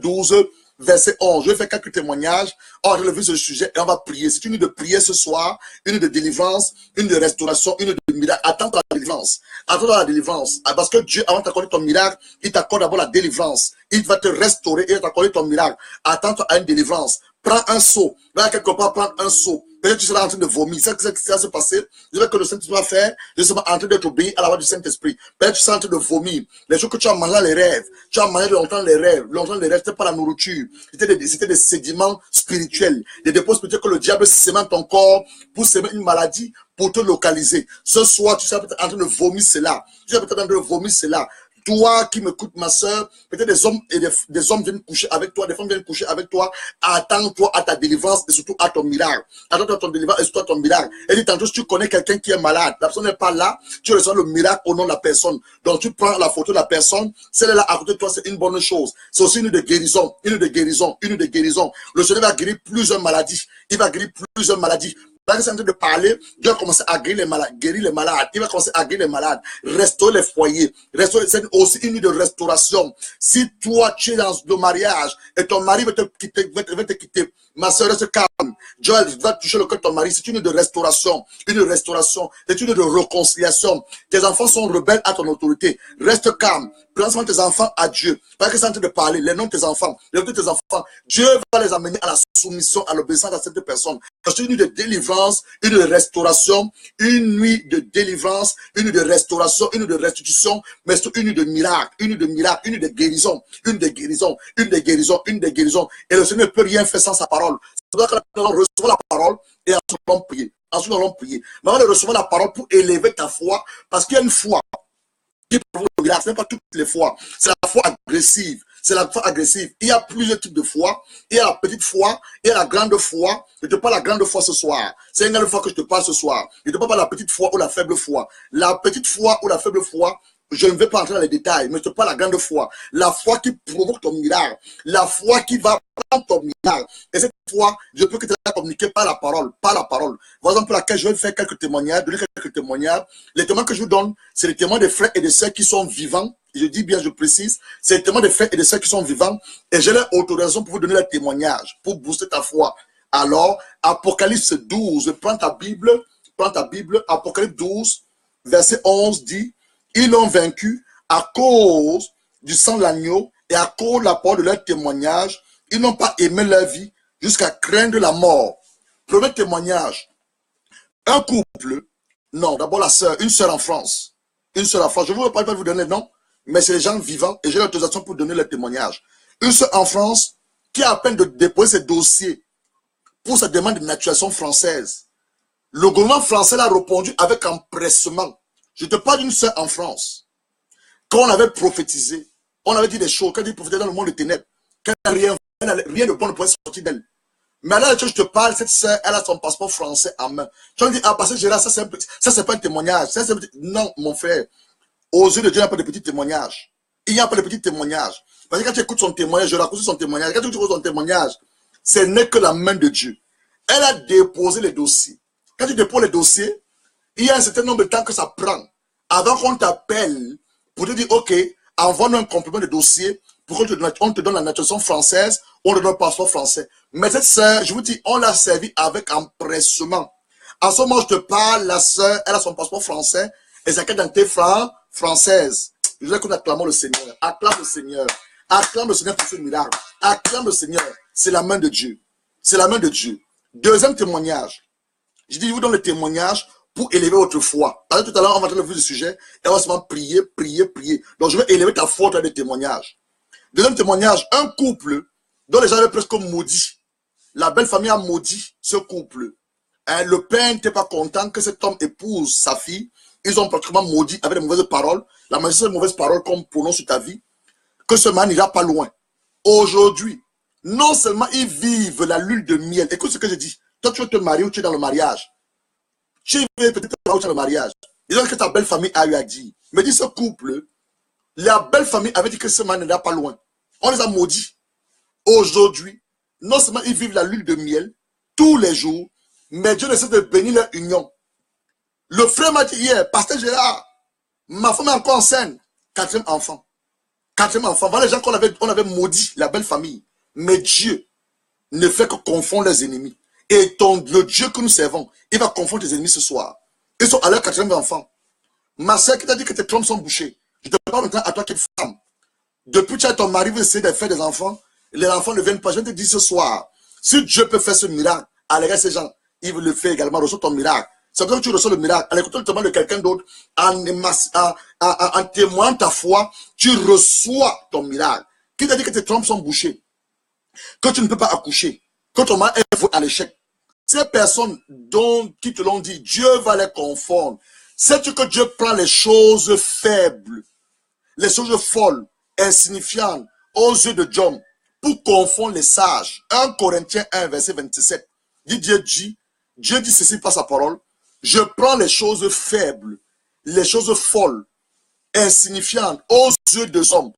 12, verset 11. Je vais faire quelques témoignages. On va relever ce sujet et on va prier. C'est une nuit de prière ce soir, une nuit de délivrance, une nuit de restauration, une nuit de miracle. Attends la délivrance. Attends la délivrance. Parce que Dieu, avant d'accorder ton miracle, il t'accorde d'abord la délivrance. Il va te restaurer et t'accorder ton miracle. Attends-toi à une délivrance. Prends un seau. Va quelque part prendre un seau. Peut-être que tu seras en train de vomir. C'est ce qui va se passer. Je veux que le Saint-Esprit va faire. Je suis en train d'être obéi à la voix du Saint-Esprit. Peut-être que tu seras en train de vomir. Les choses que tu as mangé, les rêves. Tu as mangé longtemps les rêves. Longtemps les rêves, c'était pas la nourriture. C'était des sédiments spirituels. Des dépôts spirituels que le diable sème ton corps pour semer une maladie, pour te localiser. Ce soir, tu seras peut-être en train de vomir cela. Tu seras peut-être en train de vomir cela. Toi qui m'écoutes, ma soeur, peut-être des hommes et des hommes viennent coucher avec toi, des femmes viennent coucher avec toi. Attends-toi à ta délivrance et surtout à ton miracle. Attends-toi à ton délivrance et surtout à ton miracle. Et dis tantôt, si tu connais quelqu'un qui est malade, la personne n'est pas là, tu reçois le miracle au nom de la personne. Donc tu prends la photo de la personne, celle-là à côté de toi, c'est une bonne chose. C'est aussi une de guérison, une de guérison, une de guérison. Le Seigneur va guérir plusieurs maladies. Il va guérir plusieurs maladies. Là, c'est en train de parler, Dieu va commencer à guérir les malades. Il va commencer à guérir les malades, restaurer les foyers, c'est aussi une nuit de restauration. Si toi, tu es dans le mariage et ton mari veut te quitter, ma soeur, reste calme. Dieu va toucher le cœur de ton mari. C'est une nuit de restauration, c'est une nuit de réconciliation. Tes enfants sont rebelles à ton autorité. Reste calme. Prends soin tes enfants à Dieu. Parce que c'est en train de parler, les noms de tes enfants, les noms de tes enfants. Dieu va les amener à la soumission, à l'obéissance à cette personne. C'est une nuit de délivrance, une nuit de restauration, une nuit de délivrance, une nuit de restauration, une nuit de restitution, mais surtout une nuit de miracle, une nuit de miracle, une nuit de guérison, une de guérison, une de guérison, une de guérison. Et le Seigneur ne peut rien faire sans sa parole. C'est pour ça que nous allons recevoir la parole et ensuite nous allons prier. Ensuite nous allons prier. Mais avant de recevoir la parole pour élever ta foi, parce qu'il y a une foi qui provoque le miracle, ce n'est pas toutes les fois. C'est la foi agressive. C'est la foi agressive. Il y a plusieurs types de foi. Il y a la petite foi, il y a la grande foi. Je te parle de la grande foi ce soir. C'est une grande foi que je te parle ce soir. Je ne te parle pas de la petite foi ou la faible foi. La petite foi ou la faible foi, je ne vais pas entrer dans les détails, mais je te parle de la grande foi. La foi qui provoque ton miracle. La foi qui va prendre ton miracle. Et cette foi, je peux que te la communiquer par la parole. Par la parole. Voilà pour laquelle je vais faire quelques témoignages, donner quelques témoignages. Les témoignages que je vous donne, c'est les témoins des frères et des sœurs qui sont vivants. Je dis bien, je précise, c'est les témoins des frères et des sœurs qui sont vivants. Et j'ai l'autorisation pour vous donner les témoignages, pour booster ta foi. Alors, Apocalypse 12, prends ta Bible, Apocalypse 12, verset 11 dit, ils l'ont vaincu à cause du sang de l'agneau et à cause de la parole de leur témoignage. Ils n'ont pas aimé leur vie jusqu'à craindre la mort. Premier témoignage. Un couple, non, d'abord la sœur, une sœur en France. Une sœur en France. Je ne veux pas vous donner le nom, mais c'est les gens vivants et j'ai l'autorisation pour donner le témoignage. Une sœur en France qui a à peine de déposer ses dossiers pour sa demande de naturalisation française. Le gouvernement français l'a répondu avec empressement. Je te parle d'une sœur en France. Quand on avait prophétisé, on avait dit des choses, quand il prophétisait dans le monde des ténèbres, qu'elle n'a rien de bon ne pouvait sortir d'elle. Mais là, je te parle, cette sœur, elle a son passeport français en main. Tu vas me dire, ah, parce que Gérard, ça c'est pas un témoignage. Non, mon frère. Aux yeux de Dieu, il n'y a pas de petits témoignages. Il n'y a pas de petits témoignages. Parce que quand tu écoutes son témoignage, je raconte son témoignage. Quand tu écoutes son témoignage, ce n'est que la main de Dieu. Elle a déposé les dossiers. Quand tu déposes les dossiers, il y a un certain nombre de temps que ça prend avant qu'on t'appelle pour te dire, ok, envoie-nous un complément de dossier pour qu'on te donne la naturalisation française, on te donne le passeport français. Mais cette sœur, je vous dis, on l'a servi avec empressement. En ce moment, je te parle, la sœur, elle a son passeport français et sa carte d'identité française. Je voudrais qu'on acclame le Seigneur. Acclame le Seigneur. Acclame le Seigneur pour ce miracle. Acclame le Seigneur. C'est la main de Dieu. C'est la main de Dieu. Deuxième témoignage. Je dis, je vous donne le témoignage pour élever votre foi. Parce que tout à l'heure, on va entrer dans le vif du sujet et on va seulement prier, prier, prier. Donc, je vais élever ta foi dans des témoignages. Deuxième témoignage, un couple dont les gens avaient presque maudit. La belle famille a maudit ce couple. Hein, le père n'était pas content que cet homme épouse sa fille. Ils ont pratiquement maudit avec de mauvaises paroles. La majorité de mauvaises paroles qu'on prononce sur ta vie. que ce man n'ira pas loin. Aujourd'hui, non seulement ils vivent la lune de miel. Écoute ce que je dis. Toi, tu veux te marier ou tu es dans le mariage. Tu es peut-être dans le mariage. Ils ont dit que ta belle famille a eu à dire. Mais dis ce couple, la belle famille avait dit que ce man n'ira pas loin. On les a maudits. Aujourd'hui, non seulement ils vivent la lune de miel tous les jours, mais Dieu essaie de bénir leur union. Le frère m'a dit hier, Pasteur Gérard, ma femme est encore enceinte. Quatrième enfant. Quatrième enfant. Voilà les gens qu'on avait maudit, la belle famille. Mais Dieu ne fait que confondre les ennemis. Et le Dieu que nous servons, il va confondre tes ennemis ce soir. Ils sont à leur quatrième enfant. Ma soeur qui t'a dit que tes trompes sont bouchées. Je te parle maintenant à toi qui es femme. Depuis que tu as ton mari veut essayer de faire des enfants, les enfants ne viennent pas. Je te dis ce soir, si Dieu peut faire ce miracle, allez ces gens, il veut le faire également, reçois ton miracle. C'est comme ça que tu reçois le miracle. En écoutant le témoignage de quelqu'un d'autre, en témoignant ta foi, tu reçois ton miracle. Qui t'a dit que tes trompes sont bouchées, que tu ne peux pas accoucher, que ton mari est voué à l'échec. Ces personnes qui te l'ont dit, Dieu va les confondre. Sais-tu que Dieu prend les choses faibles, les choses folles, insignifiantes, aux yeux de Dieu, pour confondre les sages. 1 Corinthiens 1, verset 27. Dieu dit ceci par sa parole. Je prends les choses faibles, les choses folles, insignifiantes, aux yeux des hommes,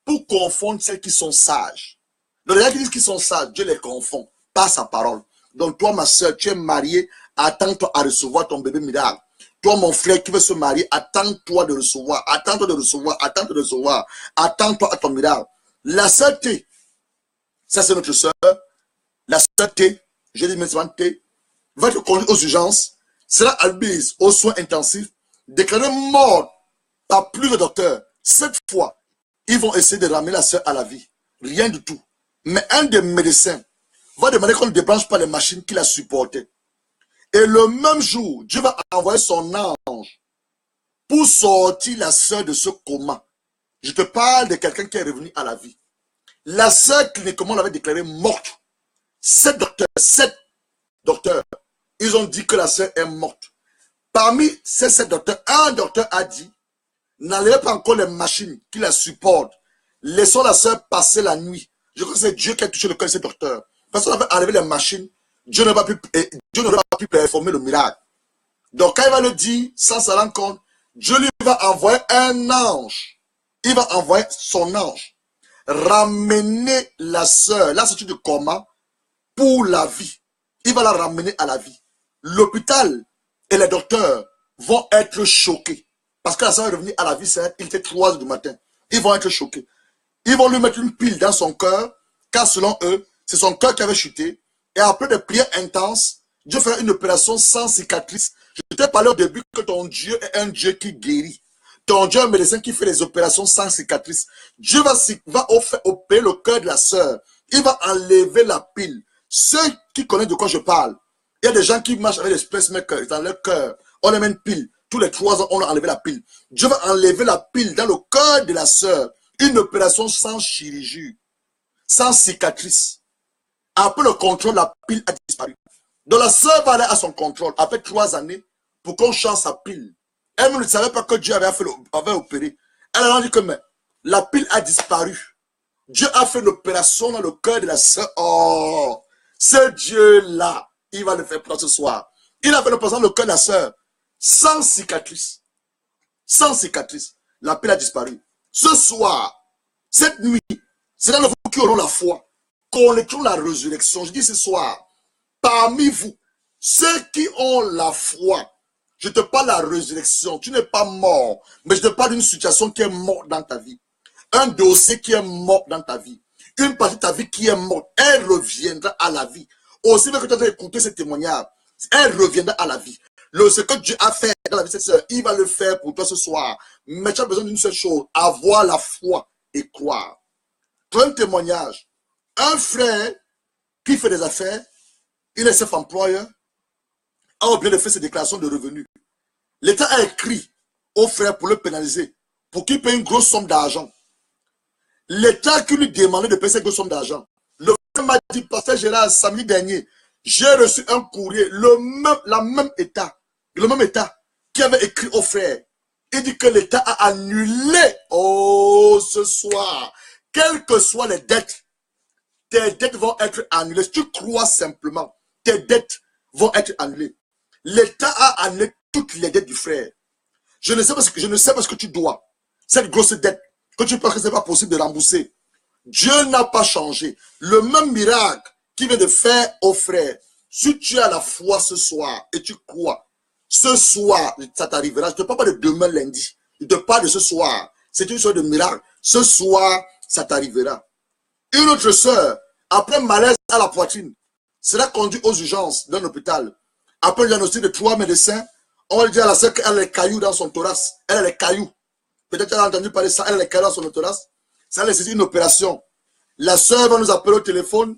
pour confondre celles qui sont sages. Donc les gens qui disent qu'ils sont sages, Dieu les confond par sa parole. Donc toi, ma soeur, tu es mariée, attends-toi à recevoir ton bébé miracle. Toi, mon frère qui veut se marier, attends-toi de recevoir, attends-toi de recevoir, attends-toi de recevoir, attends-toi à ton miracle. La sœur T, ça c'est notre sœur, la sœur T, je dis maintenant T, va te conduire aux urgences, sera admise aux soins intensifs, déclarée morte par plus de docteurs. Cette fois, ils vont essayer de ramener la sœur à la vie. Rien du tout. Mais un des médecins va demander qu'on ne débranche pas les machines qui la supportaient. Et le même jour, Dieu va envoyer son ange pour sortir la sœur de ce coma. Je te parle de quelqu'un qui est revenu à la vie. La sœur, cliniquement, l'avait déclarée morte. 7 docteurs, ils ont dit que la sœur est morte. Parmi ces 7 docteurs, un docteur a dit, n'enlevez pas encore les machines qui la supportent. Laissons la sœur passer la nuit. Je crois que c'est Dieu qui a touché le cœur de ces docteurs. Parce qu'on avait enlevé les machines, Dieu n'aurait pas pu performer le miracle. Donc quand il va le dire, sans se rendre compte, Dieu lui va envoyer un ange. Il va envoyer son ange. Ramener la sœur, la sortie du coma, pour la vie. Il va la ramener à la vie. L'hôpital et les docteurs vont être choqués. Parce que la sœur est revenue à la vie, il était 3 heures du matin. Ils vont être choqués. Ils vont lui mettre une pile dans son cœur, car selon eux, c'est son cœur qui avait chuté. Et après des prières intenses, Dieu fait une opération sans cicatrice. Je t'ai parlé au début que ton Dieu est un Dieu qui guérit. Ton Dieu est un médecin qui fait des opérations sans cicatrice. Dieu va opérer le cœur de la sœur. Il va enlever la pile. Ceux qui connaissent de quoi je parle, il y a des gens qui marchent avec des pacemakers dans leur cœur. On les met une pile. Tous les 3 ans, on a enlevé la pile. Dieu va enlever la pile dans le cœur de la sœur. Une opération sans chirurgie, sans cicatrice. Après le contrôle, la pile a disparu. Donc la sœur va aller à son contrôle après 3 années pour qu'on change sa pile. Elle ne savait pas que Dieu avait opéré. Elle a dit que mais, la pile a disparu. Dieu a fait l'opération dans le cœur de la sœur. Oh, ce Dieu-là, il va le faire pour ce soir. Il a fait l'opération dans le cœur de la sœur sans cicatrice. Sans cicatrice. La pile a disparu. Ce soir, cette nuit, c'est dans vous qui auront la foi. Connaîtront la résurrection. Je dis ce soir, parmi vous, ceux qui ont la foi, je te parle de la résurrection. Tu n'es pas mort, mais je te parle d'une situation qui est morte dans ta vie. Un dossier qui est mort dans ta vie. Une partie de ta vie qui est morte. Elle reviendra à la vie. Aussi bien que tu as écouté ce témoignage, elle reviendra à la vie. Ce que Dieu a fait dans la vie de cette sœur, il va le faire pour toi ce soir. Mais tu as besoin d'une seule chose, avoir la foi et croire. Pour un témoignage, un frère qui fait des affaires, il est self-employeur, a oublié de faire ses déclarations de revenus. L'État a écrit au frère pour le pénaliser, pour qu'il paye une grosse somme d'argent. L'État qui lui demandait de payer cette grosse somme d'argent. Le frère m'a dit, Pasteur Gérard, samedi dernier, j'ai reçu un courrier, le même État qui avait écrit au frère. Il dit que l'État a annulé, oh, ce soir, quelles que soient les dettes, tes dettes vont être annulées. Si tu crois simplement, tes dettes vont être annulées. L'État a annulé toutes les dettes du frère. Je ne sais pas ce que tu dois. Cette grosse dette que tu penses que ce n'est pas possible de rembourser. Dieu n'a pas changé. Le même miracle qu'il vient de faire au frère. Si tu as la foi ce soir et tu crois, ce soir, ça t'arrivera. Je ne te parle pas de demain lundi. Je te parle de ce soir. C'est une sorte de miracle. Ce soir, ça t'arrivera. Une autre sœur, après un malaise à la poitrine, sera conduite aux urgences d'un hôpital. Après le diagnostic de 3 médecins, on va dire à la sœur qu'elle a les cailloux dans son thorax. Elle a les cailloux. Peut-être qu'elle a entendu parler de ça. Elle a les cailloux dans son thorax. Ça nécessite une opération. La sœur va nous appeler au téléphone.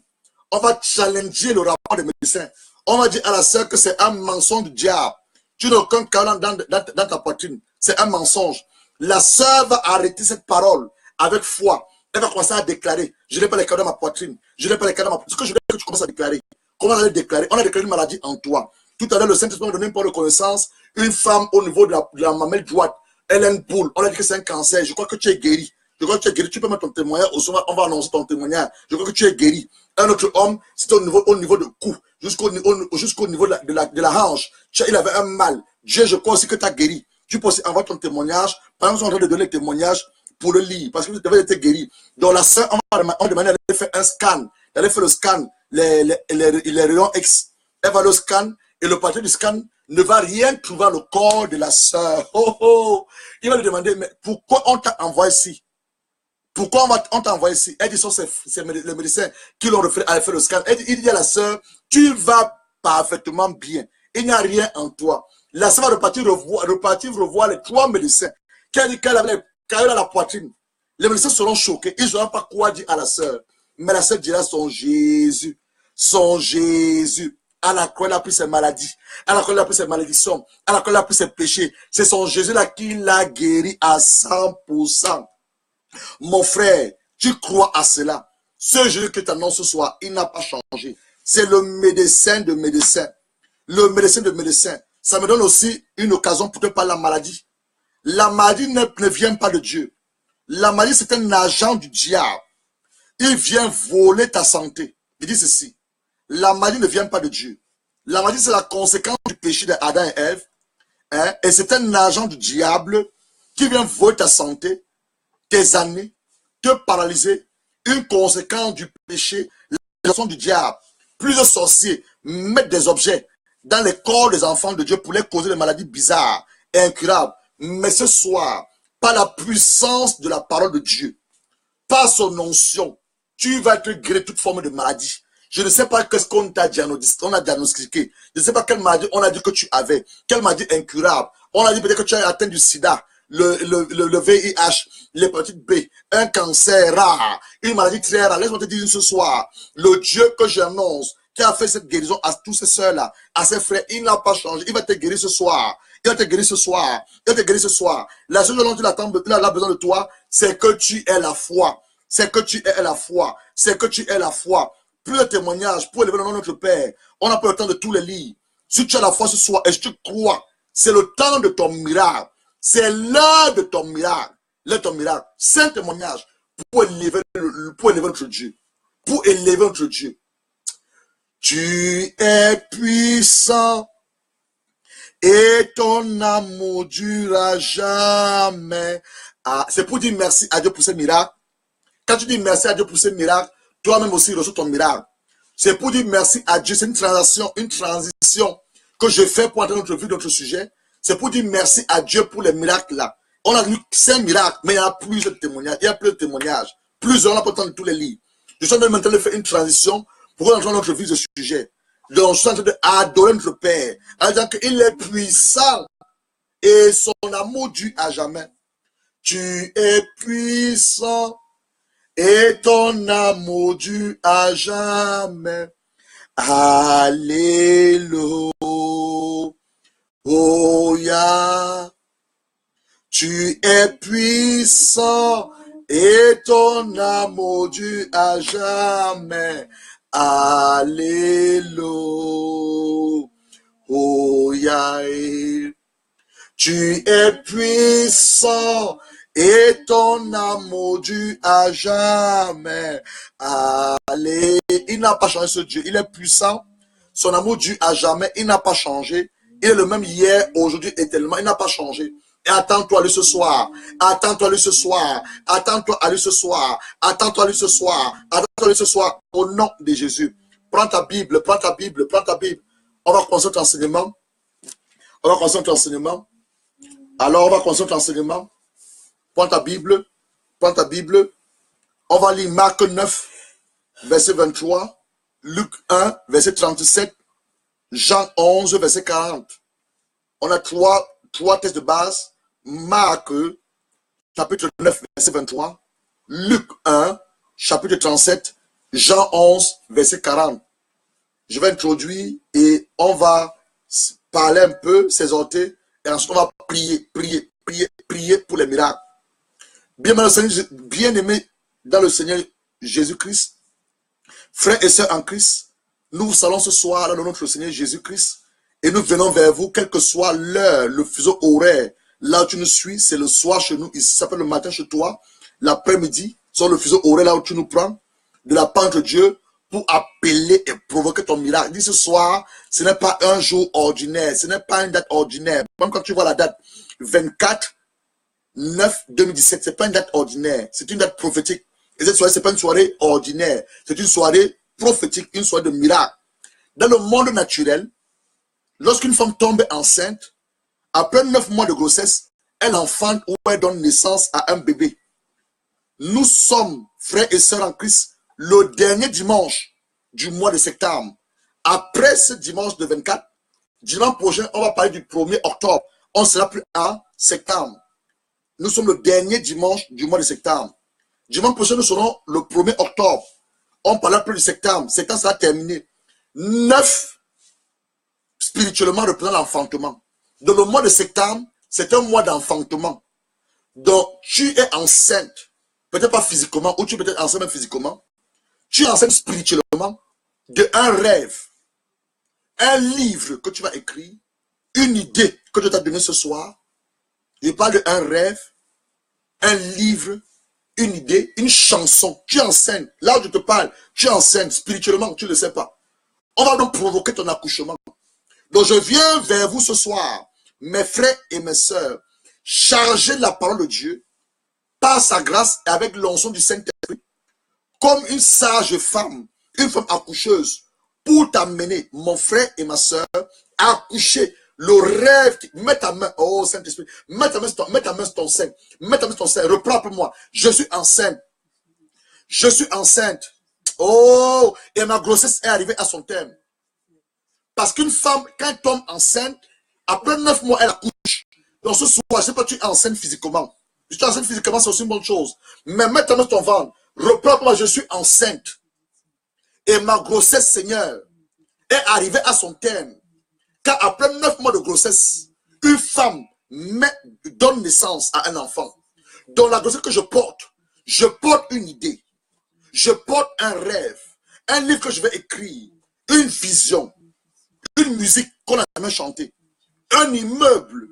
On va challenger le rapport des médecins. On va dire à la sœur que c'est un mensonge du diable. Tu n'as aucun caillou dans ta poitrine. C'est un mensonge. La sœur va arrêter cette parole avec foi. Elle va commencer à déclarer. Je n'ai pas les cailloux dans ma poitrine. Je n'ai pas les cailloux dans ma poitrine. Ce que je veux que tu commences à déclarer. Comment on a déclaré? On a déclaré une maladie en toi. Tout à l'heure, le Saint-Esprit m'a donné une parole de connaissance. Une femme au niveau de la mamelle droite. Elle a une boule. On a dit que c'est un cancer. Je crois que tu es guéri. Je crois que tu es guéri. Tu peux mettre ton témoignage. Au soir, on va annoncer ton témoignage. Je crois que tu es guéri. Un autre homme, c'était au niveau de cou. Jusqu'au niveau de la hanche. Il avait un mal. Dieu, je crois aussi que tu as guéri. Tu peux aussi envoyer ton témoignage. Par exemple, on est en train de donner le témoignage pour le lire. Parce que tu devais être guéri. Donc la sœur, on va demander d'aller faire un scan. D'aller faire le scan. Les rayons X. Elle va le scan. Et le patron du scan ne va rien trouver dans le corps de la sœur. Oh, oh. Il va lui demander, mais pourquoi on t'a envoyé ici? Pourquoi on t'a envoyé ici? Elle dit, c'est les médecins qui l'ont refait à faire le scan. Il dit à la sœur, tu vas parfaitement bien. Il n'y a rien en toi. La sœur va repartir revoir les 3 médecins. Qu'elle avait les cailloux dans la poitrine. Les médecins seront choqués. Ils ne sauront pas quoi dire à la sœur. Mais la sœur dira son Jésus. Son Jésus. À la croix, elle a pris ses maladies. À la croix, elle a pris ses malédictions. À la croix, elle a pris ses péchés. C'est son Jésus-là qui l'a guéri à 100%. Mon frère, tu crois à cela. Ce Jésus que tu annonces ce soir, il n'a pas changé. C'est le médecin de médecins. Le médecin de médecins. Ça me donne aussi une occasion pour te parler de la maladie. La maladie ne vient pas de Dieu. La maladie, c'est un agent du diable. Il vient voler ta santé. Il dit ceci. La maladie ne vient pas de Dieu. La maladie, c'est la conséquence du péché d'Adam et Ève. Hein? Et c'est un agent du diable qui vient voler ta santé, tes années, te paralyser. Une conséquence du péché, l'action du diable. Plusieurs sorciers mettent des objets dans les corps des enfants de Dieu pour les causer des maladies bizarres et incurables. Mais ce soir, par la puissance de la parole de Dieu, par son onction, tu vas être guéri de toute forme de maladie. Je ne sais pas qu'est-ce qu'on t'a diagnostiqué. Je ne sais pas quelle maladie on a dit que tu avais. Quelle maladie incurable. On a dit peut-être que tu as atteint du sida, le VIH, l'hépatite B, un cancer rare, une maladie très rare. Laisse-moi te dire ce soir, le Dieu que j'annonce, qui a fait cette guérison à tous ces soeurs-là, à ses frères, il n'a pas changé. Il va te guérir ce soir. Il va te guérir ce soir. Il va te guérir ce soir. La seule chose dont il a besoin de toi, c'est que tu aies la foi. C'est que tu aies la foi. C'est que tu aies la foi. Plus de témoignages pour élever le nom de notre Père. On n'a pas le temps de tous les lire. Si tu as la foi ce soir et si tu crois, c'est le temps de ton miracle. C'est l'heure de ton miracle. L'heure de ton miracle. C'est un témoignage pour élever notre Dieu. Pour élever notre Dieu. Tu es puissant et ton amour durera jamais. Ah, c'est pour dire merci à Dieu pour ce miracle. Quand tu dis merci à Dieu pour ce miracle, toi-même aussi reçois ton miracle. C'est pour dire merci à Dieu. C'est une transition que je fais pour entrer dans notre vie, notre sujet. C'est pour dire merci à Dieu pour les miracles là. On a vu 5 miracles, mais il y a plusieurs témoignages. Il y a plusieurs témoignages. Plusieurs, on n'a pas le temps de tous les lire. Je suis en train de faire une transition pour entrer dans notre vie, ce sujet. Donc, je suis en train d'adorer notre Père. En disant qu'il est puissant et son amour dure à jamais. Tu es puissant et ton amour dure à jamais. Alléluia. Tu es puissant et ton amour dure à jamais. Alléluia. Tu es puissant et ton amour dure à jamais. Allez, il n'a pas changé ce Dieu, il est puissant, son amour dure à jamais, il n'a pas changé, il est le même hier, aujourd'hui, éternellement, il n'a pas changé. Et attends-toi à lui ce soir, attends-toi à lui ce soir, attends-toi à lui ce soir, attends-toi à lui ce soir, attends-toi à lui ce soir, au nom de Jésus. Prends ta Bible, prends ta Bible, prends ta Bible. On va commencer notre enseignement. On va commencer notre enseignement. Alors, on va commencer notre enseignement. Prends ta Bible. Prends ta Bible. On va lire Marc 9, verset 23. Luc 1, verset 37. Jean 11, verset 40. On a trois textes de base. Marc, chapitre 9, verset 23. Luc 1, chapitre 37. Jean 11, verset 40. Je vais introduire et on va parler un peu, s'exhorter. Et ensuite, on va prier pour les miracles. Bien-aimés dans le Seigneur Jésus-Christ, frères et sœurs en Christ, nous vous saluons ce soir dans le nom de notre Seigneur Jésus-Christ et nous venons vers vous, quelle que soit l'heure, le fuseau horaire. Là où tu nous suis, c'est le soir chez nous, ici ça s'appelle le matin chez toi, l'après-midi, sur le fuseau horaire là où tu nous prends, de la part de Dieu, pour appeler et provoquer ton miracle. Dis ce soir, ce n'est pas un jour ordinaire, ce n'est pas une date ordinaire. Même quand tu vois la date 24/9/2017, ce n'est pas une date ordinaire, c'est une date prophétique. Et cette soirée, ce n'est pas une soirée ordinaire, c'est une soirée prophétique, une soirée de miracle. Dans le monde naturel, lorsqu'une femme tombe enceinte, après 9 mois de grossesse, elle enfante ou elle donne naissance à un bébé. Nous sommes, frères et sœurs en Christ, le dernier dimanche du mois de septembre. Après ce dimanche de 24, dimanche prochain, on va parler du 1er octobre. On sera plus en septembre. Nous sommes le dernier dimanche du mois de septembre. Dimanche prochain, nous serons le 1er octobre. On parlera plus de septembre. Septembre sera terminé. 9, spirituellement, représente l'enfantement. Dans le mois de septembre, c'est un mois d'enfantement. Donc, tu es enceinte. Peut-être pas physiquement, ou tu es peut-être enceinte même physiquement. Tu es enceinte spirituellement de un rêve, un livre que tu vas écrire, une idée que Dieu t'a donnée ce soir. Je parle de un rêve, un livre, une idée, une chanson. Tu es enceinte. Là où je te parle, tu es enceinte spirituellement, tu ne le sais pas. On va donc provoquer ton accouchement. Donc je viens vers vous ce soir, mes frères et mes sœurs, chargés de la parole de Dieu, par sa grâce et avec l'onction du Saint-Esprit, comme une sage femme, une femme accoucheuse, pour t'amener, mon frère et ma soeur, à accoucher le rêve. Mets ta main, oh Saint-Esprit, mets ta main sur ton sein, mets ta main sur ton sein, reprends pour moi. Je suis enceinte. Je suis enceinte. Oh, et ma grossesse est arrivée à son terme. Parce qu'une femme, quand elle tombe enceinte, après 9 mois, elle accouche. Donc ce soir, je ne sais pas, tu es enceinte physiquement. Si tu es enceinte physiquement, c'est aussi une bonne chose. Mais mets ta main sur ton ventre. Reprends pour moi, je suis enceinte. Et ma grossesse, Seigneur, est arrivée à son terme. Car après 9 mois de grossesse, une femme donne naissance à un enfant. Dans la grossesse que je porte une idée. Je porte un rêve. Un livre que je vais écrire. Une vision. Une musique qu'on a jamais chantée. Un immeuble.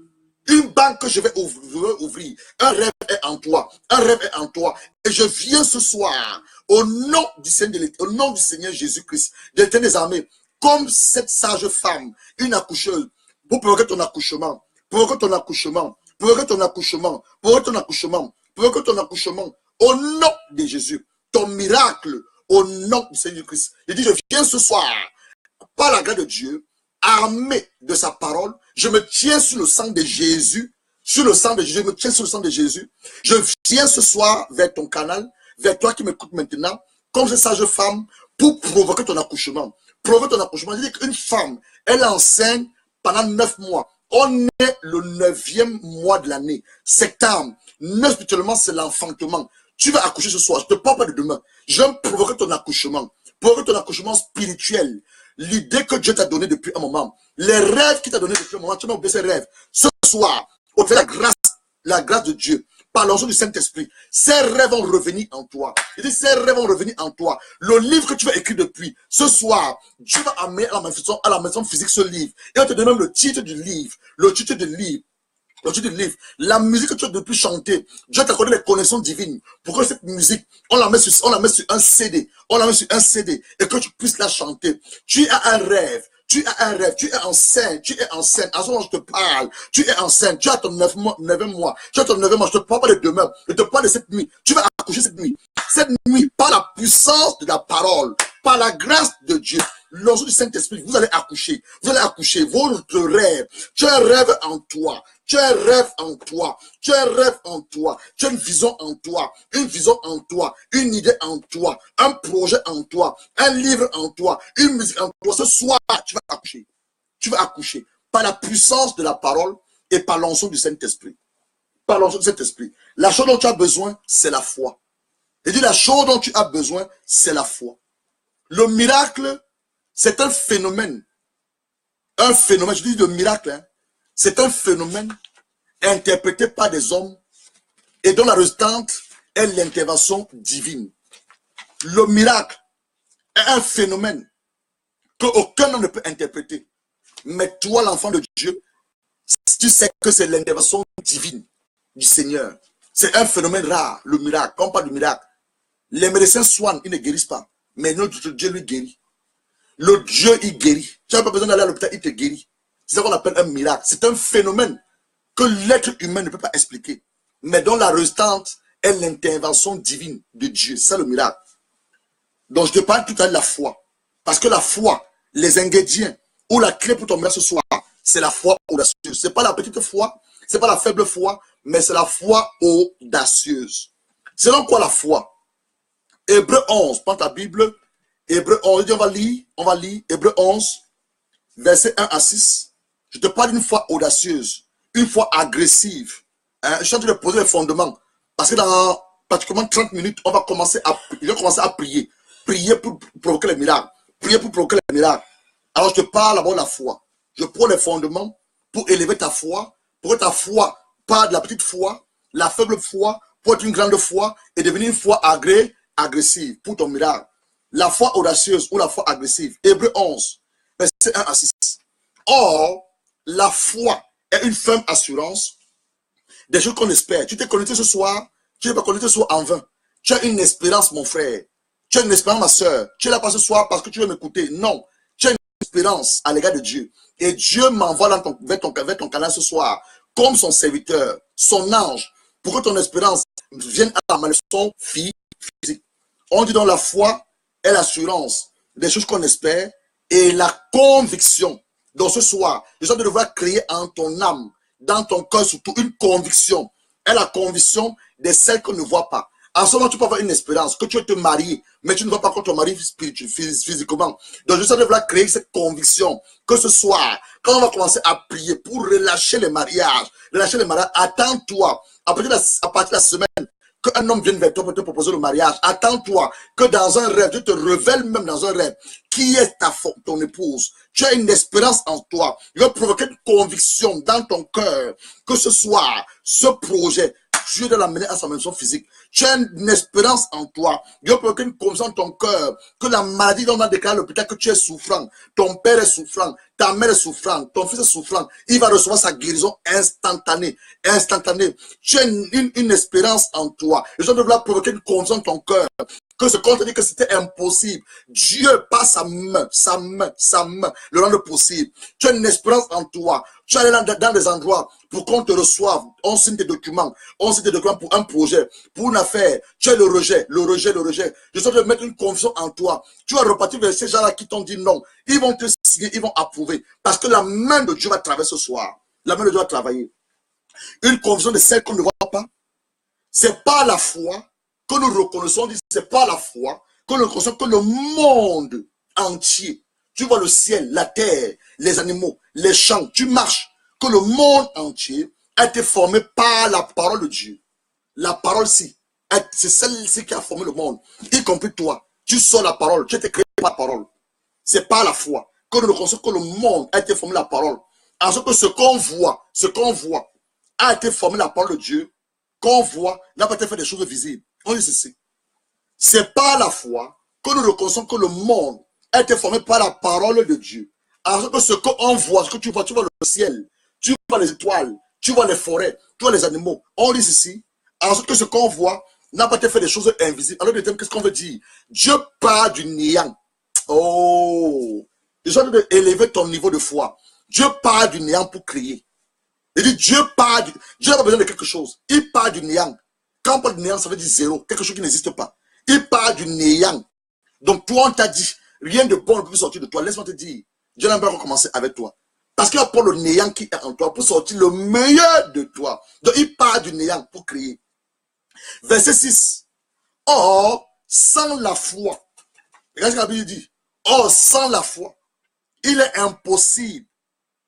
Une banque que je vais ouvrir. Un rêve est en toi. Un rêve est en toi. Et je viens ce soir, au nom du Seigneur Jésus-Christ, de l'Éternel des armées, comme cette sage femme, une accoucheuse, pour provoquer ton accouchement, provoquer ton accouchement, provoquer ton accouchement, provoquer ton accouchement, provoquer ton accouchement, au nom de Jésus, ton miracle, au nom du Seigneur Christ. Je dis, je viens ce soir, par la grâce de Dieu, armé de sa parole, je me tiens sur le sang de Jésus, sur le sang de Jésus, je me tiens sur le sang de Jésus. Je viens ce soir vers ton canal, vers toi qui m'écoutes maintenant, comme cette sage femme, pour provoquer ton accouchement. Provoquer ton accouchement. Je dis qu'une femme, elle est enceinte pendant 9 mois. On est le 9e mois de l'année, septembre. 9 spirituellement, c'est l'enfantement. Tu vas accoucher ce soir, je ne te parle pas de demain. Je vais provoquer ton accouchement. Provoquer ton accouchement spirituel. L'idée que Dieu t'a donnée depuis un moment. Les rêves qu'il t'a donnés depuis un moment. Tu m'as oublié ces rêves. Ce soir, au travers de la grâce de Dieu, par l'onction du Saint-Esprit, ces rêves vont revenir en toi. Il dit, ces rêves vont revenir en toi. Le livre que tu vas écrire depuis, ce soir, Dieu va amener à la maison physique ce livre. Et on te donne même le titre du livre. Le titre du livre. Donc tu te livres. La musique que tu as depuis chanter, Dieu t'a accordé les connaissances divines. Pour que cette musique, on la met sur un CD. On la met sur un CD. Et que tu puisses la chanter. Tu as un rêve. Tu as un rêve, tu es enceinte, tu es enceinte. À ce moment, je te parle. Tu es enceinte, tu as ton 9 mois. Tu as ton 9 mois, je te parle pas de demain. Je te parle de cette nuit. Tu vas accoucher cette nuit. Cette nuit, par la puissance de la parole, par la grâce de Dieu, l'onction du Saint-Esprit, vous allez accoucher. Vous allez accoucher votre rêve. Tu as un rêve en toi. Tu as un rêve en toi. Tu as un rêve en toi. Tu as une vision en toi. Une vision en toi. Une idée en toi. Un projet en toi. Un livre en toi. Une musique en toi. Ce soir, tu vas accoucher. Tu vas accoucher. Par la puissance de la parole et par l'onction du Saint-Esprit. Par l'onction du Saint-Esprit. La chose dont tu as besoin, c'est la foi. Et dit la chose dont tu as besoin, c'est la foi. Le miracle, c'est un phénomène. Un phénomène, je dis le miracle, hein. C'est un phénomène interprété par des hommes et dont la résultante est l'intervention divine. Le miracle est un phénomène qu'aucun homme ne peut interpréter. Mais toi, l'enfant de Dieu, tu sais que c'est l'intervention divine du Seigneur. C'est un phénomène rare, le miracle. Quand on parle du miracle, les médecins soignent, ils ne guérissent pas. Mais notre Dieu lui guérit. Le Dieu, il guérit. Tu n'as pas besoin d'aller à l'hôpital, il te guérit. C'est ce qu'on appelle un miracle. C'est un phénomène que l'être humain ne peut pas expliquer. Mais dont la résultante est l'intervention divine de Dieu. C'est ça le miracle. Donc je te parle tout à l'heure de la foi. Parce que la foi, les ingrédients ou la clé pour ton miracle ce soir, c'est la foi audacieuse. Ce n'est pas la petite foi, ce n'est pas la faible foi, mais c'est la foi audacieuse. Selon quoi la foi? Hébreu 11, prends ta Bible. Hébreu 11, on va lire Hébreu 11, verset 1 à 6. Je te parle d'une foi audacieuse, une foi agressive. Hein? Je suis en train de poser les fondements. Parce que dans pratiquement 30 minutes, on va commencer à prier. Prier pour provoquer les miracles. Prier pour provoquer les miracles. Alors je te parle d'abord de la foi. Je prends les fondements pour élever ta foi, pour que ta foi, pas de la petite foi, la faible foi, pour être une grande foi et devenir une foi agressive pour ton miracle. La foi audacieuse ou la foi agressive. Hébreu 11, verset 1 à 6. Or, la foi est une ferme assurance des choses qu'on espère. Tu t'es connecté ce soir, tu n'es pas connecté ce soir en vain. Tu as une espérance, mon frère. Tu as une espérance, ma soeur. Tu es là pas ce soir parce que tu veux m'écouter. Non. Tu as une espérance à l'égard de Dieu. Et Dieu m'envoie vers ton canal ce soir comme son serviteur, son ange, pour que ton espérance vienne à la malédiction physique. On dit dans la foi est l'assurance des choses qu'on espère et la conviction. Donc ce soir, je sens de devoir créer en ton âme, dans ton cœur surtout, une conviction. Et la conviction de celle qu'on ne voit pas. En ce moment, tu peux avoir une espérance que tu veux te marier, mais tu ne vois pas quand ton mari physiquement. Donc je sens de devoir créer cette conviction que ce soir, quand on va commencer à prier pour relâcher les mariages, attends-toi, à partir de la semaine, qu'un homme vienne vers toi pour te proposer le mariage. Attends-toi que dans un rêve, Dieu te révèle même dans un rêve qui est ton épouse. Tu as une espérance en toi. Il va provoquer une conviction dans ton cœur que ce soir, ce projet, Dieu doit l'amener à sa maison physique. Tu as une espérance en toi. Dieu peut aucune conviction dans ton cœur que la maladie dont on a déclaré à l'hôpital que tu es souffrant, ton père est souffrant, ta mère est souffrante, ton fils est souffrant, il va recevoir sa guérison instantanée. Instantanée. Tu as une espérance en toi. Et je dois provoquer une conviction dans ton cœur que ce qu'on te dit que c'était impossible. Dieu, par sa main, le rendre possible. Tu as une espérance en toi. Tu es allé dans des endroits pour qu'on te reçoive. On signe des documents. On signe des documents pour un projet, pour une affaire. Tu as le rejet. Je suis de mettre une conviction en toi. Tu vas repartir vers ces gens-là qui t'ont dit non. Ils vont te signer, ils vont approuver. Parce que la main de Dieu va travailler ce soir. La main de Dieu va travailler. Une conviction de celle qu'on ne voit pas. C'est pas la foi que nous reconnaissons, c'est pas la foi que nous reconnaissons que le monde entier, tu vois le ciel, la terre, les animaux, les champs, tu marches, que le monde entier a été formé par la parole de Dieu. La parole-ci, c'est celle-ci qui a formé le monde, y compris toi. Tu sors la parole, tu as été créé par la parole. C'est pas la foi que nous reconnaissons que le monde a été formé par la parole. En ce que ce qu'on voit, a été formé par la parole de Dieu, qu'on voit, n'a pas été fait des choses visibles. On dit ceci. C'est par la foi que nous reconnaissons que le monde a été formé par la parole de Dieu. Alors que ce qu'on voit, ce que tu vois le ciel, tu vois les étoiles, tu vois les forêts, tu vois les animaux. On dit ceci, ensuite que ce qu'on voit n'a pas été fait des choses invisibles. Alors, qu'est-ce qu'on veut dire? Dieu part du néant. Oh! Je suis en train d'élever ton niveau de foi. Dieu part du néant pour créer. Il dit Dieu n'a pas besoin de quelque chose. Il part du néant. Quand on parle de néant, ça veut dire zéro. Quelque chose qui n'existe pas. Il part du néant. Donc, toi, on t'a dit, rien de bon ne peut sortir de toi. Laisse-moi te dire, Dieu n'a pas recommencer avec toi. Parce qu'il y a pas le néant qui est en toi pour sortir le meilleur de toi. Donc, il part du néant pour créer. Verset 6. Or, sans la foi, regarde ce que la Bible dit. Or, sans la foi, il est impossible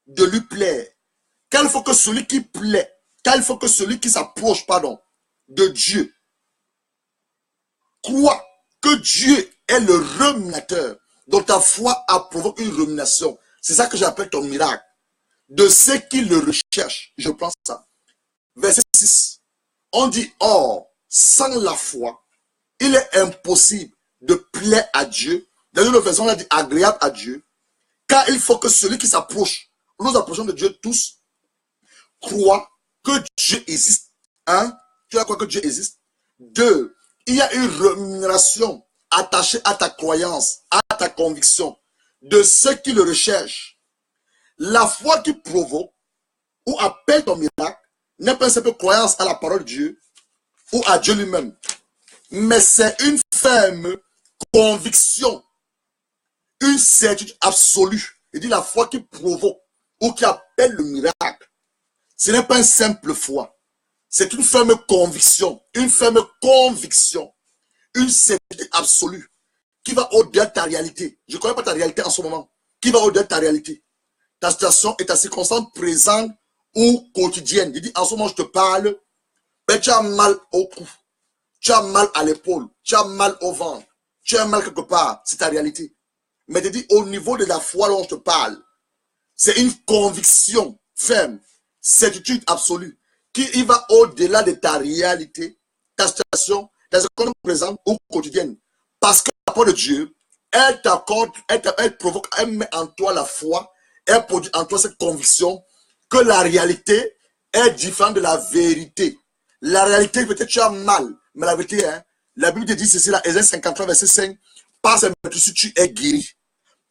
de lui plaire. Car il faut que celui qui plaît, car il faut que celui qui s'approche, de Dieu, croit que Dieu est le rémunérateur. Donc ta foi a provoqué une rémunération. C'est ça que j'appelle ton miracle. De ceux qui le recherchent. Je prends ça. Verset 6. On dit, or, sans la foi, il est impossible de plaire à Dieu. Dans une autre version, on a dit agréable à Dieu. Car il faut que celui qui s'approche, nous approchons de Dieu tous, croit que Dieu existe. Un, tu as quoi que Dieu existe. Deux, il y a une rémunération attachée à ta croyance, à ta conviction, de ceux qui le recherchent. La foi qui provoque ou appelle ton miracle n'est pas une simple croyance à la parole de Dieu ou à Dieu lui-même, mais c'est une ferme conviction, une certitude absolue. Il dit la foi qui provoque ou qui appelle le miracle. Ce n'est pas une simple foi. C'est une ferme conviction, une certitude absolue qui va au-delà de ta réalité. Je ne connais pas ta réalité en ce moment. Qui va au-delà de ta réalité. Ta situation et ta circonstance présente ou quotidienne. Il dit, en ce moment, je te parle, mais tu as mal au cou, tu as mal à l'épaule, tu as mal au ventre, tu as mal quelque part. C'est ta réalité. Mais il dit, au niveau de la foi dont je te parle, c'est une conviction ferme, certitude absolue, qui va au-delà de ta réalité, ta situation, ta circonstance présente ou quotidienne. Parce que la parole de Dieu, elle t'accorde, elle provoque, elle met en toi la foi, elle produit en toi cette conviction que la réalité est différente de la vérité. La réalité, peut-être tu as mal, mais la vérité, la Bible te dit ceci, là, Ésaïe 53, verset 5, par sa médecine, tu es guéri.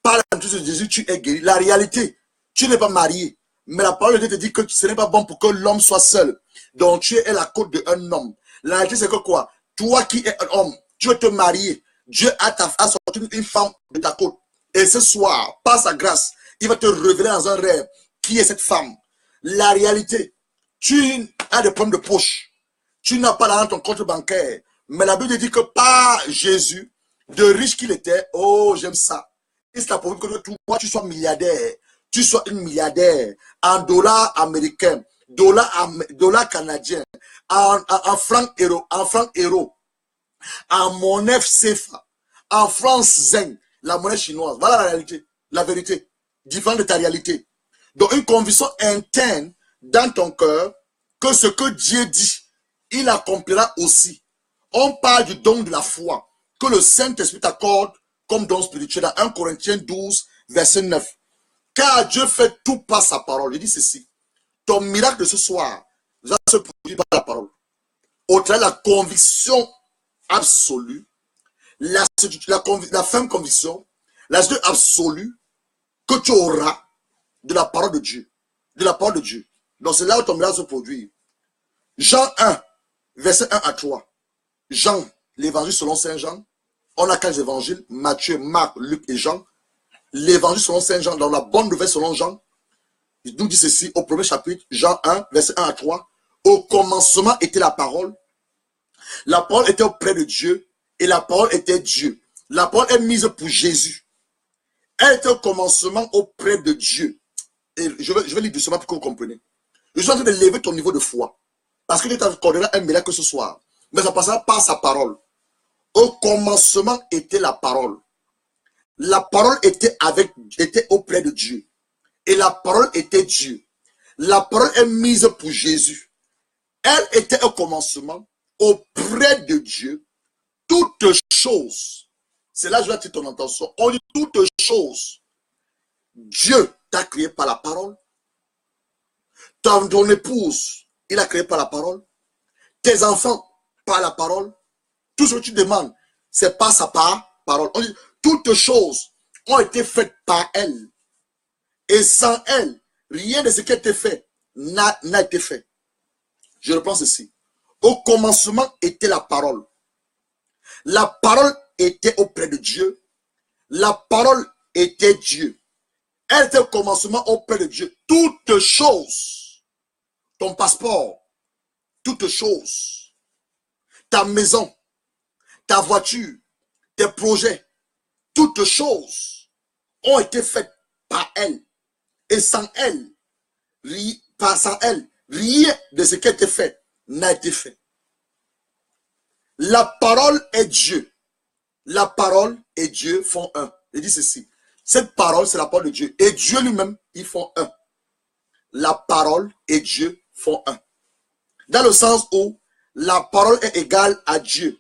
Par la médecine de Jésus, tu es guéri. La réalité, tu n'es pas marié, mais la parole de Dieu te dit que ce n'est pas bon pour que l'homme soit seul. Donc tu es la côte d'un homme. La réalité, c'est que quoi? Toi qui es un homme, tu veux te marier. Dieu a sorti une femme de ta côte. Et ce soir, par sa grâce, il va te révéler dans un rêve qui est cette femme. La réalité, tu as des problèmes de poche. Tu n'as pas l'argent dans ton compte bancaire. Mais la Bible dit que par Jésus, de riche qu'il était, oh, j'aime ça. Il t'a promis que toi, tu sois milliardaire. Tu sois une milliardaire en dollars américains, dollars canadiens, en francs euros, en monnaie CFA, en francs zen, la monnaie chinoise. Voilà la réalité, la vérité, différente de ta réalité. Donc une conviction interne dans ton cœur que ce que Dieu dit, il accomplira aussi. On parle du don de la foi que le Saint-Esprit t'accorde comme don spirituel dans 1 Corinthiens 12, verset 9. Car Dieu fait tout par sa parole. Il dit ceci. Ton miracle de ce soir va se produire par la parole. Au travers de la conviction absolue, la ferme conviction, la certitude absolue que tu auras de la parole de Dieu. De la parole de Dieu. Donc c'est là où ton miracle se produit. Jean 1, verset 1 à 3. Jean, l'évangile selon Saint Jean. On a 4 évangiles, Matthieu, Marc, Luc et Jean. L'évangile selon Saint Jean, dans la bonne nouvelle selon Jean, il nous dit ceci au premier chapitre, Jean 1, verset 1 à 3. Au commencement était la parole. La parole était auprès de Dieu et la parole était Dieu. La parole est mise pour Jésus. Elle était au commencement auprès de Dieu. Et je vais lire doucement pour que vous compreniez. Je suis en train de lever ton niveau de foi. Parce que Dieu t'accordera un miracle ce soir. Mais ça passera par sa parole. Au commencement était la parole. La parole était auprès de Dieu. Et la parole était Dieu. La parole est mise pour Jésus. Elle était au commencement auprès de Dieu. Toutes choses. C'est là que je vais attirer ton attention. On dit toutes choses. Dieu t'a créé par la parole. Ton épouse, il a créé par la parole. Tes enfants, par la parole. Tout ce que tu demandes, c'est par sa parole. On dit, toutes choses ont été faites par elle. Et sans elle, rien de ce qui a été fait n'a été fait. Je reprends ceci. Au commencement était la parole. La parole était auprès de Dieu. La parole était Dieu. Elle était au commencement auprès de Dieu. Toutes choses, ton passeport, toutes choses, ta maison, ta voiture, tes projets, toutes choses ont été faites par elle. Et sans elle, rien de ce qui a été fait n'a été fait. La parole et Dieu. La parole et Dieu font un. Il dit ceci. Cette parole, c'est la parole de Dieu. Et Dieu lui-même, ils font un. La parole et Dieu font un. Dans le sens où la parole est égale à Dieu.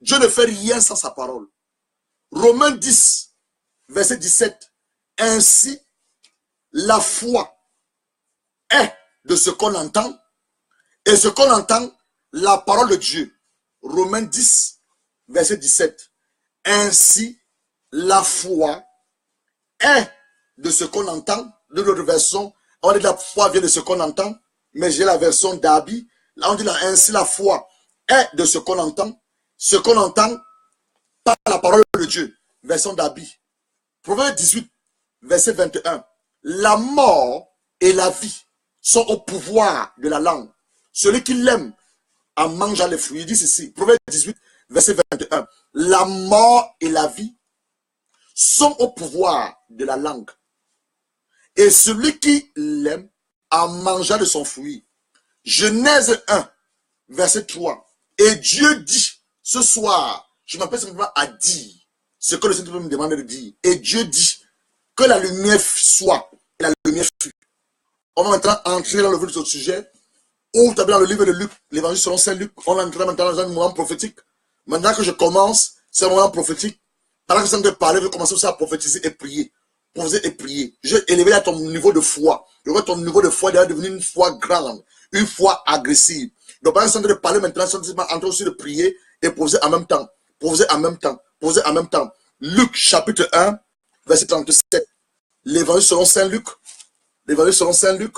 Dieu ne fait rien sans sa parole. Romains 10, verset 17. Ainsi, la foi est de ce qu'on entend. Et ce qu'on entend, la parole de Dieu. Romains 10, verset 17. Ainsi, la foi est de ce qu'on entend. De notre version, on dit la foi vient de ce qu'on entend, mais j'ai la version d'Abi. Là, on dit là, ainsi la foi est de ce qu'on entend par la parole de Dieu. Version d'Abi. Proverbe 18, verset 21. La mort et la vie sont au pouvoir de la langue. Celui qui l'aime en mangeant les fruits. Il dit ceci. Proverbe 18, verset 21. La mort et la vie sont au pouvoir de la langue. Et celui qui l'aime en mangeant de son fruit. Genèse 1, verset 3. Et Dieu dit, ce soir, je m'appelle simplement à dire ce que le Seigneur me demande de dire. Et Dieu dit que la lumière soit. Et la lumière fut. On va maintenant entrer dans le vif de ce sujet. Où tu as dans le livre de Luc, l'évangile selon Saint Luc. On entre maintenant dans un moment prophétique. Maintenant que je commence, c'est un moment prophétique. Pendant que je suis en train de parler, je commence aussi à prophétiser et prier. Proposer et prier. Je vais élever à ton niveau de foi. Je vois ton niveau de foi déjà devenir une foi grande, une foi agressive. Donc, pendant que je suis en train de parler maintenant, je suis en train aussi de prier et poser en même temps. Poser en même temps. Poser en même temps. Luc, chapitre 1, verset 37. L'évangile selon Saint Luc. L'évangile selon Saint Luc.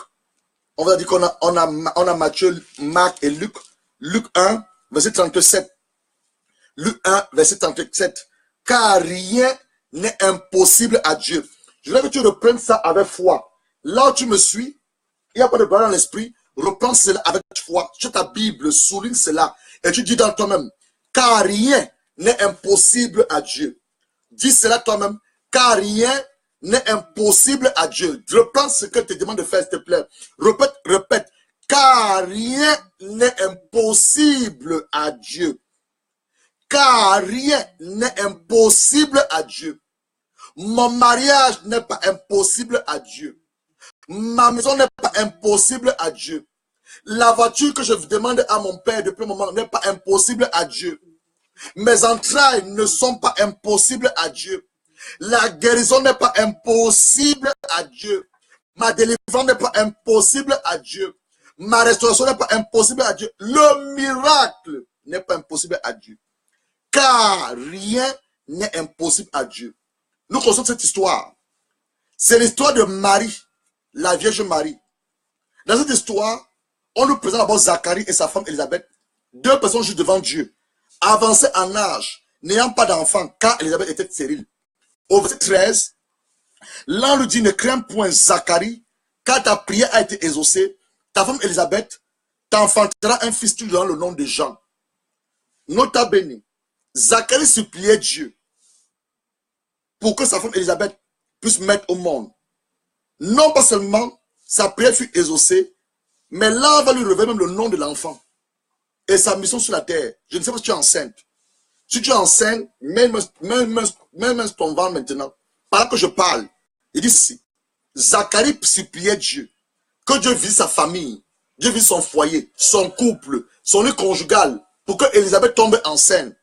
On va dire qu'on a Matthieu, Marc et Luc. Luc 1, verset 37. Luc 1, verset 37. Car rien n'est impossible à Dieu. Je voudrais que tu reprennes ça avec foi. Là où tu me suis, il n'y a pas de barre dans l'esprit. Reprends cela avec foi. Tu ta Bible, souligne cela. Et tu dis dans toi-même, car rien n'est impossible à Dieu. Dis cela toi-même, car rien n'est impossible à Dieu. Reprends ce que te demande de faire, s'il te plaît. Répète. Car rien n'est impossible à Dieu. Car rien n'est impossible à Dieu. Mon mariage n'est pas impossible à Dieu. Ma maison n'est pas impossible à Dieu. La voiture que je demande à mon père depuis un moment n'est pas impossible à Dieu. Mes entrailles ne sont pas impossibles à Dieu. La guérison n'est pas impossible à Dieu. Ma délivrance n'est pas impossible à Dieu. Ma restauration n'est pas impossible à Dieu. Le miracle n'est pas impossible à Dieu. Car rien n'est impossible à Dieu. Nous connaissons cette histoire. C'est l'histoire de Marie, la Vierge Marie. Dans cette histoire, on nous présente d'abord Zacharie et sa femme Élisabeth, deux personnes juste devant Dieu, avancées en âge, n'ayant pas d'enfant, car Élisabeth était stérile. Au verset 13, l'ange lui dit, ne crains point Zacharie, car ta prière a été exaucée. Ta femme Élisabeth t'enfantera un fils, tu lui donneras le nom de Jean. Nota bene, Zacharie suppliait Dieu pour que sa femme Élisabeth puisse mettre au monde. Non pas seulement sa prière fut exaucée, mais là, on va lui révéler même le nom de l'enfant et sa mission sur la terre. Je ne sais pas si tu es enceinte. Si tu es enceinte, même ton ventre maintenant. Pendant que je parle, il dit ceci. Zacharie suppliait Dieu que Dieu visite sa famille, Dieu visite son foyer, son couple, son lit conjugal, pour que Élisabeth tombe enceinte.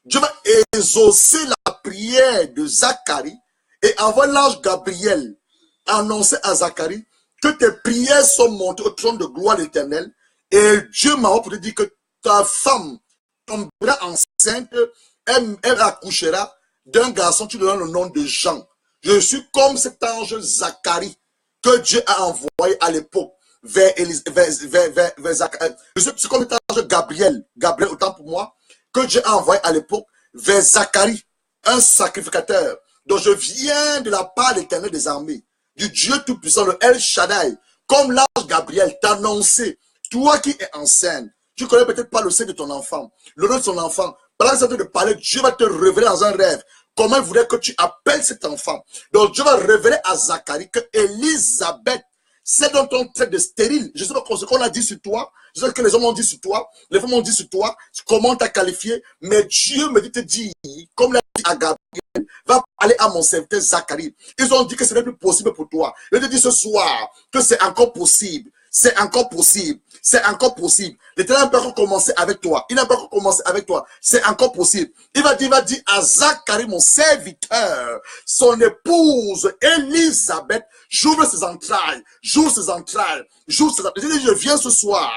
Dieu va exaucer la prière de Zacharie et envoie l'ange Gabriel annoncer à Zacharie que tes prières sont montées au trône de gloire de l'Éternel. Et Dieu m'a envoyé pour te dire que ta femme tombera enceinte, elle accouchera d'un garçon, tu lui donnes le nom de Jean. Je suis comme cet ange Zacharie que Dieu a envoyé à l'époque vers Zacharie. Je suis comme cet ange Gabriel, autant pour moi, que Dieu a envoyé à l'époque vers Zacharie, un sacrificateur. Donc je viens de la part de l'Éternel des armées, du Dieu Tout-Puissant, le El Shaddai, comme l'ange Gabriel t'a annoncé, toi qui es enceinte, tu ne connais peut-être pas le sein de ton enfant, le nom de son enfant. Pendant que tu es en train de parler, Dieu va te révéler dans un rêve comment il voudrait que tu appelles cet enfant. Donc Dieu va révéler à Zacharie que Élisabeth, c'est dans ton trait de stérile. Je ne sais pas ce qu'on a dit sur toi, je sais ce que les hommes ont dit sur toi, les femmes ont dit sur toi, comment t'as qualifié, mais Dieu me dit te dire, comme l'a dit à Gabriel, va parler à mon serviteur Zacharie. Ils ont dit que ce n'est plus possible pour toi. Je te dis ce soir que c'est encore possible. C'est encore possible. C'est encore possible. L'Éternel n'a pas encore commencé avec toi. Il n'a pas encore commencé avec toi. C'est encore possible. Il va dire à Zacharie, mon serviteur, son épouse, Élisabeth, j'ouvre ses entrailles. J'ouvre ses entrailles. J'ouvre ses entrailles. Je viens ce soir.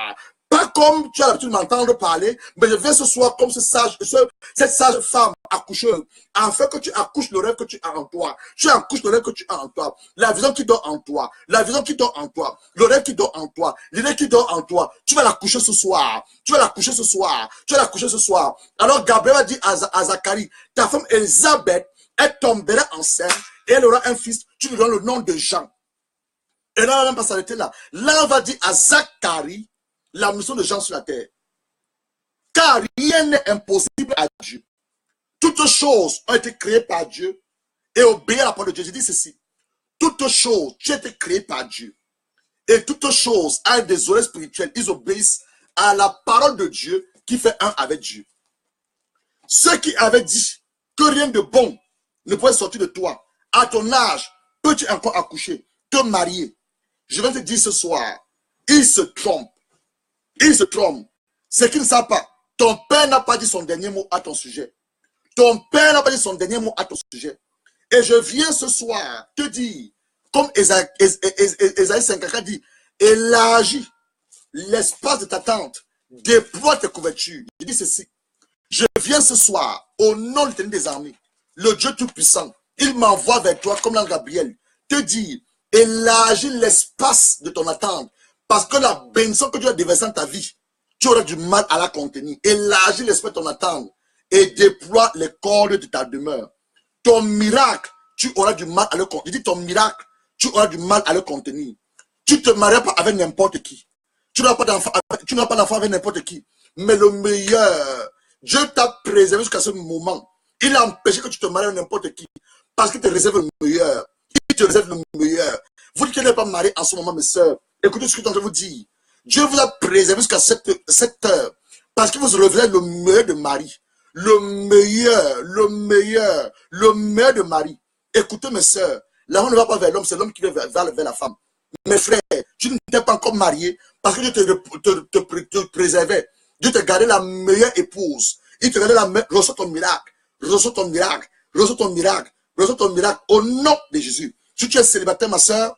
Pas comme tu as l'habitude de m'entendre parler, mais je viens ce soir comme cette sage femme accoucheuse, afin que tu accouches le rêve que tu as en toi. Tu accouches le rêve que tu as en toi. La vision qui dort en toi. La vision qui dort en toi. Le rêve qui dort en toi. L'idée qui dort en toi. Tu vas l'accoucher ce soir. Tu vas l'accoucher ce soir. Tu vas l'accoucher ce soir. Alors Gabriel a dit à Zacharie, ta femme Élisabeth, elle tombera enceinte et elle aura un fils. Tu lui donnes le nom de Jean. Et là, on va pas s'arrêter là. Là, on va dire à Zacharie, la mission de Jean sur la terre. Car rien n'est impossible à Dieu. Toutes choses ont été créées par Dieu et obéissent à la parole de Dieu. Je dis ceci. Toutes choses, tu as été créé par Dieu. Et toutes choses, avec des oreilles spirituelles, ils obéissent à la parole de Dieu qui fait un avec Dieu. Ceux qui avaient dit que rien de bon ne pouvait sortir de toi, à ton âge, peux-tu encore accoucher, te marier? Je vais te dire ce soir, ils se trompent. Ils se trompent. C'est qu'ils ne savent pas. Ton père n'a pas dit son dernier mot à ton sujet. Ton père n'a pas dit son dernier mot à ton sujet. Et je viens ce soir te dire, comme Ésaïe 54 dit, élargis l'espace de ta tente, déploie tes couvertures. Je dis ceci. Je viens ce soir au nom de l'Éternel des armées, le Dieu Tout-Puissant. Il m'envoie vers toi comme l'ange Gabriel, te dire, élargis l'espace de ton attente. Parce que la bénédiction que Dieu a déversée dans ta vie, tu auras du mal à la contenir. Élargis l'espace de ton attente et déploie les cordes de ta demeure. Ton miracle, tu auras du mal à le contenir. Je dis ton miracle, tu auras du mal à le contenir. Tu ne te marieras pas avec n'importe qui. Tu n'auras pas d'enfant avec n'importe qui. Mais le meilleur, Dieu t'a préservé jusqu'à ce moment. Il a empêché que tu te maries avec n'importe qui. Parce qu'il te réserve le meilleur. Il te réserve le meilleur. Vous qui n'êtes pas mariés en ce moment, mes soeurs, écoutez ce que je suis en train de vous dire. Dieu vous a préservé jusqu'à cette heure. Parce qu'il vous révèle le meilleur de Marie. Le meilleur de Marie. Écoutez mes soeurs, l'homme ne va pas vers l'homme, c'est l'homme qui va vers la femme. Mes frères, tu n'étais pas encore marié parce que Dieu te préservait. Dieu te gardait la meilleure épouse. Il te gardait la meilleure. Reçois ton miracle. Reçois ton miracle. Reçois ton miracle. Reçois ton miracle au nom de Jésus. Si tu es célibataire, ma soeur,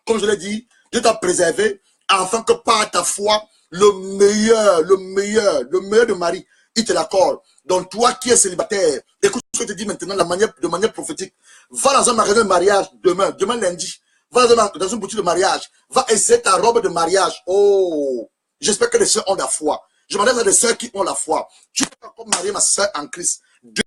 comme je l'ai dit, Dieu t'a préservé afin que par ta foi, le meilleur de Marie, il te l'accorde. Donc toi qui es célibataire, écoute ce que je te dis maintenant de manière prophétique. Va dans un magasin de mariage demain lundi. Va dans une boutique de mariage. Va essayer ta robe de mariage. Oh, j'espère que les soeurs ont la foi. Je m'adresse à des soeurs qui ont la foi. Tu peux encore marier ma soeur en Christ.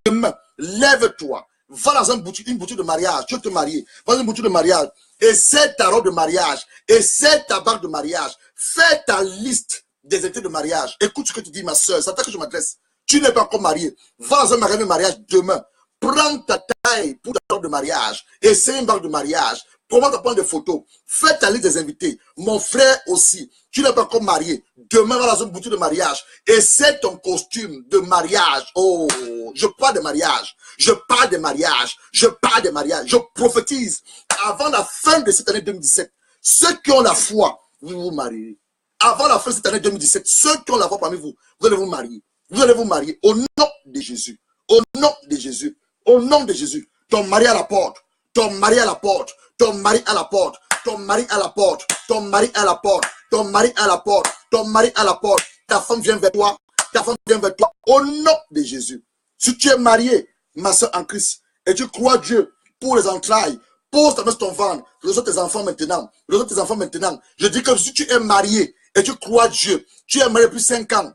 Demain, lève-toi. Va dans une boutique de mariage. Tu veux te marier. Va dans une boutique de mariage. Essaie ta robe de mariage. Essaie ta bague de mariage. Fais ta liste des invités de mariage. Écoute ce que tu dis, ma soeur. C'est à toi que je m'adresse. Tu n'es pas encore marié. Va dans un magasin de mariage demain. Prends ta taille pour ta robe de mariage. Essaie une bague de mariage. Comment tu prends des photos? Fais ta liste des invités. Mon frère aussi. Tu n'es pas encore marié. Demain, va dans une boutique de mariage. Essaie ton costume de mariage. Oh, je parle de mariage. Je parle de mariage. Je parle de mariage. Je prophétise. Avant la fin de cette année 2017, ceux qui ont la foi, vous vous mariez. Avant la fin de cette année 2017, ceux qui ont la foi parmi vous, vous allez vous marier. Vous allez vous marier au nom de Jésus. Au nom de Jésus. Au nom de Jésus. Ton mari à la porte. Ton mari à la porte. Ton mari à la porte. ton mari à la porte, ton mari à la porte, ton mari à la porte, ton mari à la porte, ta femme vient vers toi, ta femme vient vers toi, au nom de Jésus. Si tu es marié, ma soeur en Christ, et tu crois Dieu pour les entrailles, pose ta main sur ton ventre, reçois tes enfants maintenant, reçois tes enfants maintenant. Je dis que si tu es marié et tu crois Dieu, tu es marié depuis 5 ans,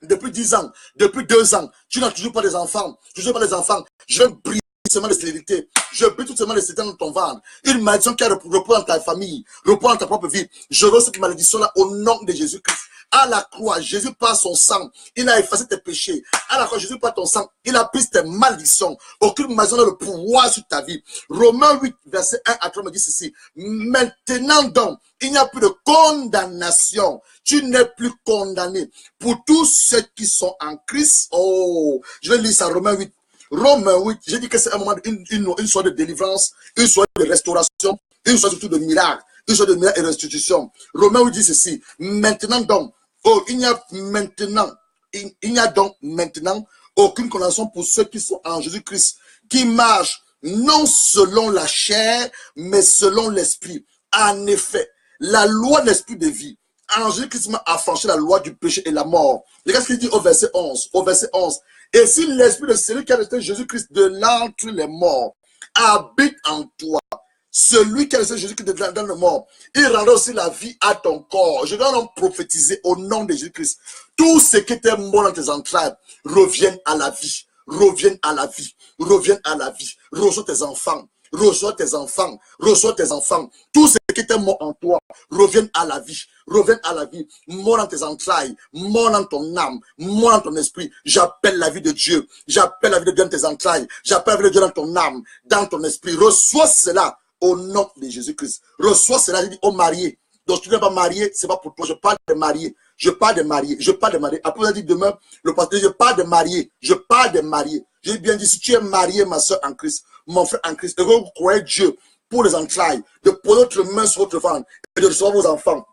depuis 10 ans, depuis 2 ans, tu n'as toujours pas des enfants, toujours pas des enfants, je vais briser seulement de stérilité, je brise tout seulement de stérilité dans ton ventre, une malédiction qui reprend dans ta famille, reprend dans ta propre vie, je reçois cette malédiction-là au nom de Jésus-Christ. À la croix, Jésus par son sang, il a effacé tes péchés. À la croix, Jésus par ton sang, il a pris tes malédictions. Aucune maison n'a le pouvoir sur ta vie. Romains 8, verset 1 à 3 me dit ceci. Maintenant donc, il n'y a plus de condamnation. Tu n'es plus condamné. Pour tous ceux qui sont en Christ. Oh, je vais lire ça, Romains 8. Romains 8, j'ai dit que c'est un moment, une soirée de délivrance, une soirée de restauration, une soirée surtout de miracle. Une soirée de miracle et de restitution. Romains 8 dit ceci. Maintenant donc, oh, il n'y a donc maintenant aucune condamnation pour ceux qui sont en Jésus-Christ, qui marchent non selon la chair, mais selon l'esprit. En effet, la loi de l'esprit de vie, en Jésus-Christ m'a affranchi la loi du péché et la mort. Regarde ce qu'il dit au verset 11. Au verset 11. Et si l'esprit de celui qui a resté Jésus-Christ de l'entre les morts habite en toi, celui qui a laissé Jésus-Christ dans le mort, il rendra aussi la vie à ton corps. Je dois donc prophétiser au nom de Jésus-Christ. Tout ce qui était mort dans tes entrailles revienne à la vie. Revienne à la vie. Revienne à la vie. Reçois tes enfants. Reçois tes enfants. Reçois tes enfants. Tout ce qui était mort en toi revienne à la vie. Revienne à la vie. Mort dans tes entrailles. Mort dans ton âme. Mort dans ton esprit. J'appelle la vie de Dieu. J'appelle la vie de Dieu dans tes entrailles. J'appelle la vie de Dieu dans ton âme. Dans ton esprit. Reçois cela. Au nom de Jésus-Christ. Reçois cela, je dis aux mariés. Donc, si tu n'es pas marié, c'est pas pour toi. Je parle de mariés. Je parle de mariés. Je parle de mariés. Après, on a dit demain, le pasteur, je parle de mariés. Je parle de mariés. J'ai bien dit, si tu es marié, ma soeur en Christ, mon frère en Christ, et que vous croyez Dieu pour les entrailles, de poser votre main sur votre ventre et de recevoir vos enfants.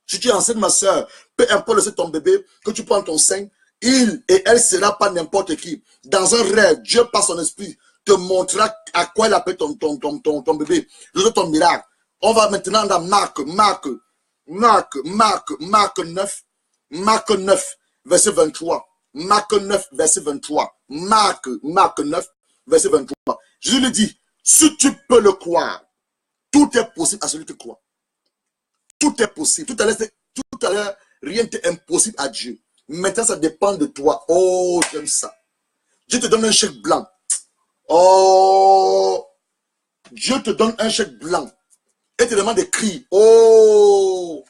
Si tu es enceinte, ma soeur, peu importe laisser ton bébé, que tu prends ton sein, il et elle sera pas n'importe qui. Dans un rêve, Dieu par son esprit te montrera à quoi il appelle ton bébé. Je ton miracle. On va maintenant dans Marc 9, verset 23. Marc 9, verset 23. Marc 9, verset 23. Jésus lui dit, si tu peux le croire, tout est possible à celui qui croit. Tout est possible. Tout à l'heure, rien n'est impossible à Dieu. Maintenant, ça dépend de toi. Oh, j'aime ça. Dieu te donne un chèque blanc. Oh, Dieu te donne un chèque blanc et te demande d'écrire. Oh,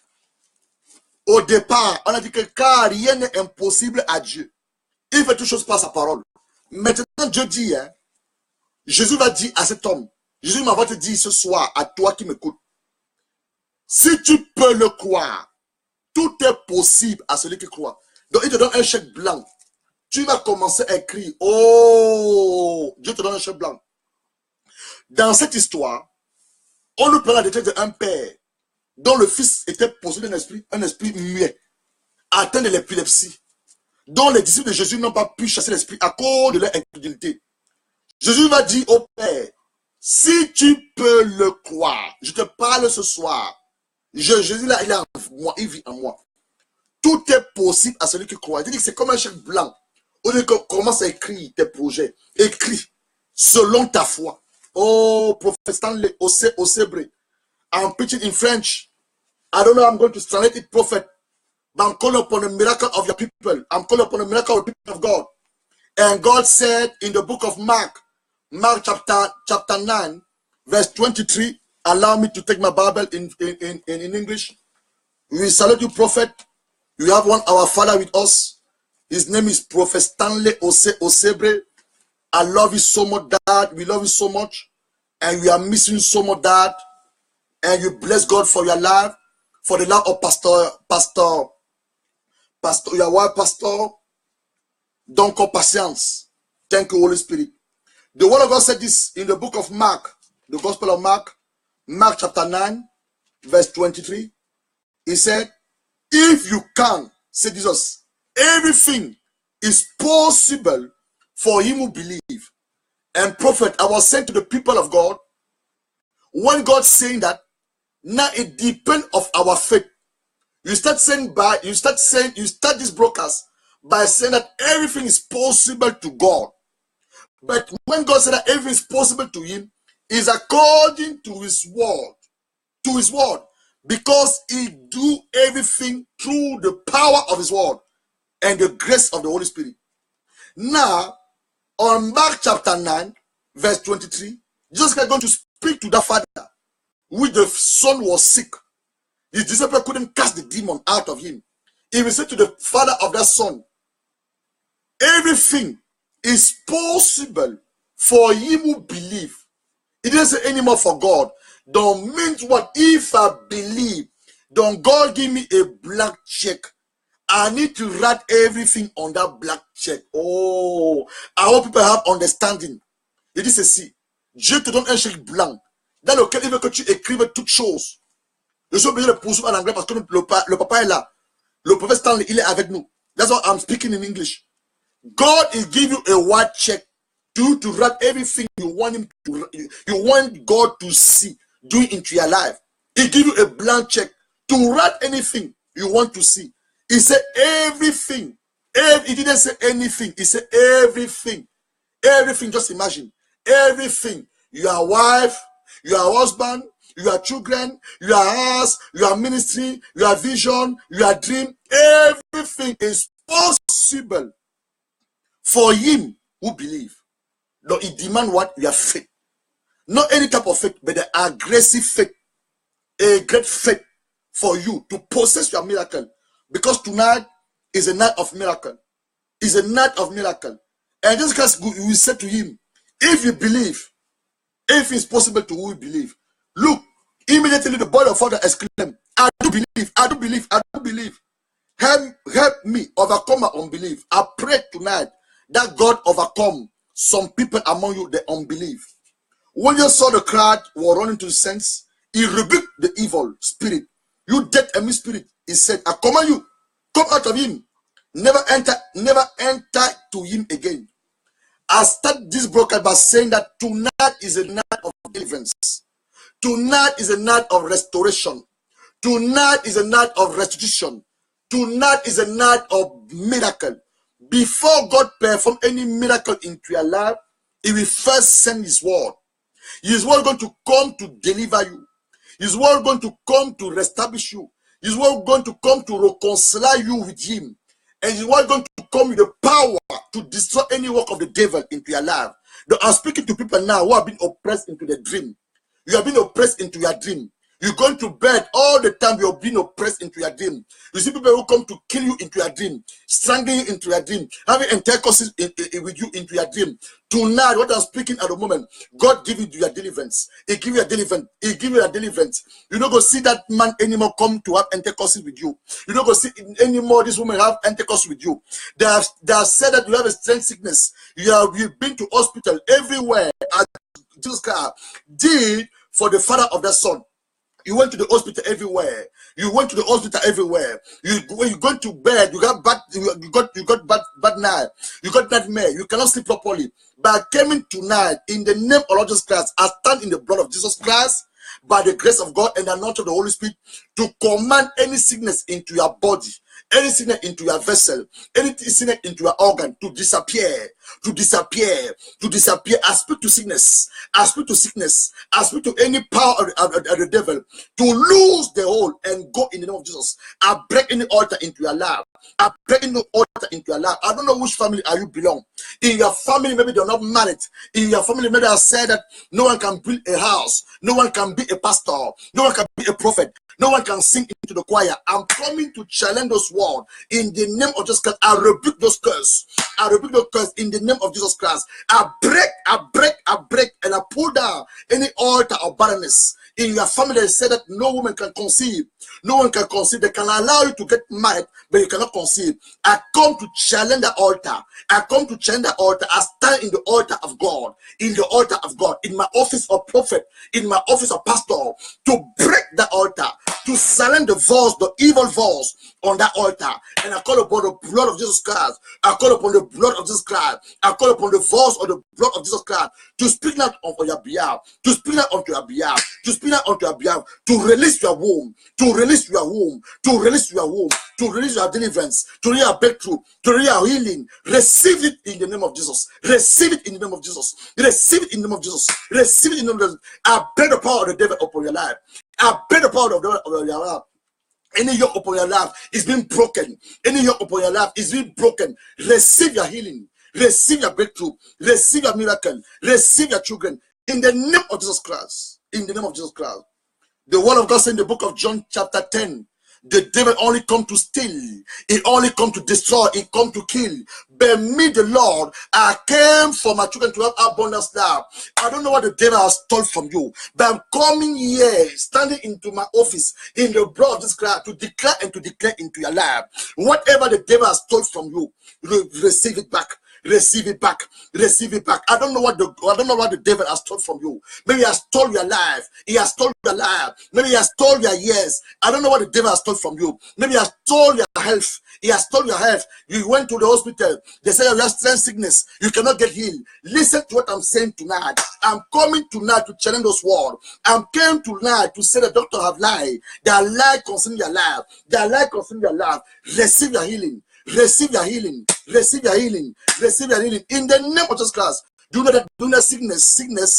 au départ, on a dit que car rien n'est impossible à Dieu. Il fait toutes choses par sa parole. Maintenant, Dieu dit, hein, Jésus va dire à cet homme, Jésus va te dire ce soir à toi qui m'écoutes, si tu peux le croire, tout est possible à celui qui croit. Donc, il te donne un chèque blanc. Tu vas commencer à écrire. Oh, Dieu te donne un chèque blanc. Dans cette histoire, on nous prend la détresse d'un père dont le fils était possédé d'un esprit, un esprit muet, atteint de l'épilepsie, dont les disciples de Jésus n'ont pas pu chasser l'esprit à cause de leur incrédulité. Jésus va dire au Père, si tu peux le croire, je te parle ce soir. Jésus là, il est en moi, il vit en moi. Tout est possible à celui qui croit. Il dit que c'est comme un chèque blanc. Au lieu qu'on commence à écrire tes projets, écris selon ta foi. Oh, Prophet Stanley Osebre, I'm preaching in French. I don't know how I'm going to translate it, prophet. But I'm calling upon the miracle of your people. I'm calling upon the miracle of the people of God. And God said in the book of Mark chapter 9, verse 23, allow me to take my Bible in English. We salute you, prophet. You have our father with us. His name is Prophet Stanley Osebre. I love you so much, Dad. We love you so much. And we are missing you so much, Dad. And you bless God for your life, for the life of Pastor, your wife, Pastor. Don't call patience. Thank you, Holy Spirit. The word of God said this in the book of Mark, the Gospel of Mark, Mark chapter 9, verse 23. He said, if you can, said Jesus, everything is possible for him who believe. And prophet, I was saying to the people of God, when God saying that, Now it depends of our faith. You start this broadcast by saying that everything is possible to God. But when God said that everything is possible to him, is according to his word. To his word. Because he do everything through the power of his word and the grace of the Holy Spirit. Now, on Mark chapter 9, verse 23, Jesus is going to speak to the father, which the son was sick. His disciple couldn't cast the demon out of him. He will say to the father of that son, everything is possible for him who believe. He didn't say anymore for God. Don't mean what? If I believe, don't God give me a blank check. I need to write everything on that black check. Oh, I hope people have understanding. Il dit ceci, Dieu te donne un chèque blanc dans lequel il veut que tu écrives toutes choses. Je suis obligé de poursuivre en anglais parce que le papa est là. Le prophète Stanley, il est avec nous. That's why I'm speaking in English. God is give you a white check to write everything you want him to, you want God to see doing into your life. He give you a blank check to write anything you want to see. He said everything. He didn't say anything. He said everything. Everything. Just imagine. Everything. Your wife, your husband, your children, your house, your ministry, your vision, your dream. Everything is possible for him who believe. No, he demand what? Your faith. Not any type of faith, but the aggressive faith. A great faith for you to possess your miracle. Because tonight is a night of miracle. It's a night of miracle. And just because we said to him, if you believe, if it's possible to who believe, look, immediately the boy of father exclaimed, I do believe, I do believe, I do believe. Help me overcome my unbelief. I pray tonight that God overcome some people among you, the unbelief. When you saw the crowd were running to the saints, he rebuked the evil spirit. You dead and spirit. He said, I command you, come out of him. Never enter to him again. I start this broadcast by saying that tonight is a night of deliverance. Tonight is a night of restoration. Tonight is a night of restitution. Tonight is a night of miracle. Before God perform any miracle into your life, he will first send his word. His word going to come to deliver you. His word going to come to reestablish you. His word going to come to reconcile you with him. And his word going to come with the power to destroy any work of the devil into your life. I'm speaking to people now who have been oppressed into the dream. You have been oppressed into your dream. You're going to bed all the time. You're being oppressed into your dream. You see people who come to kill you into your dream, strangling you into your dream, having intercourse with you into your dream. Tonight, what I'm speaking at the moment, God give you your deliverance. He give you a deliverance. He give you a deliverance. You don't go see that man anymore come to have intercourse with you. You don't go see anymore this woman have intercourse with you. They have said that you have a strange sickness. You've been to hospital everywhere. As Jesus did for the father of that son. You went to the hospital everywhere. You went to the hospital everywhere. When you go to bed, you got bad night. You got nightmare. You cannot sleep properly. But I came in tonight in the name of Lord Jesus Christ. I stand in the blood of Jesus Christ by the grace of God and the anointing of the Holy Spirit to command any sickness into your body, any sickness into your vessel, any sickness into your organ to disappear, to disappear, to disappear. I speak to sickness. I speak to sickness. I speak to any power of the devil to lose the hold and go in the name of Jesus. I break any altar into your life. I break any altar into your life. I don't know which family are you belong. In your family, maybe they're not married. In your family, maybe I said that no one can build a house. No one can be a pastor. No one can be a prophet. No one can sing into the choir. I'm coming to challenge those words in the name of Jesus Christ. I rebuke those curses. I rebuke those curses in the name of Jesus Christ. I break, and I pull down any altar of barrenness in your family. They say that no woman can conceive. No one can conceive. They can allow you to get married, but you cannot conceive. I come to challenge the altar. I come to challenge the altar. I stand in the altar of God. In the altar of God. In my office of prophet. In my office of pastor. To break the altar. To silence the voice, the evil voice. on that altar. And I call upon the blood of Jesus Christ. I call upon the blood of Jesus Christ. I call upon the voice of the blood of Jesus Christ to speak out on your behalf, to speak out onto your behalf, to speak out onto your behalf, to release your womb, to release your womb, to release your womb, to release your deliverance, to release your breakthrough, to release your healing. Receive it in the name of Jesus. Receive it in the name of Jesus. Receive it in the name of Jesus. Receive it in the name of Jesus. I bear the power of the devil upon your life. I bear the power of the devil upon your life. Any yoke upon your life is being broken. Any yoke upon your life is being broken. Receive your healing. Receive your breakthrough. Receive your miracle. Receive your children. In the name of Jesus Christ. In the name of Jesus Christ. The word of God said in the book of John chapter 10, the devil only come to steal. He only come to destroy. He come to kill. But me, the Lord, I came for my children to have abundance now. I don't know what the devil has stole from you, but I'm coming here, standing into my office in the blood of this Christ to declare and to declare into your life. Whatever the devil has stole from you, receive it back. Receive it back. Receive it back. I don't know what the devil has stole from you. Maybe he has stole your life. He has stole your life. Maybe he has stole your years. I don't know what the devil has stole from you. Maybe he has stole your health. He has stole your health. You went to the hospital. They say you have strength sickness. You cannot get healed. Listen to what I'm saying tonight. I'm coming tonight to challenge those words. I'm came tonight to say the doctor have lied. They are lied concerning your life. They are lied concerning your life. Receive your healing. Receive your healing. Receive your healing. Receive your healing. In the name of Jesus Christ. Do not sickness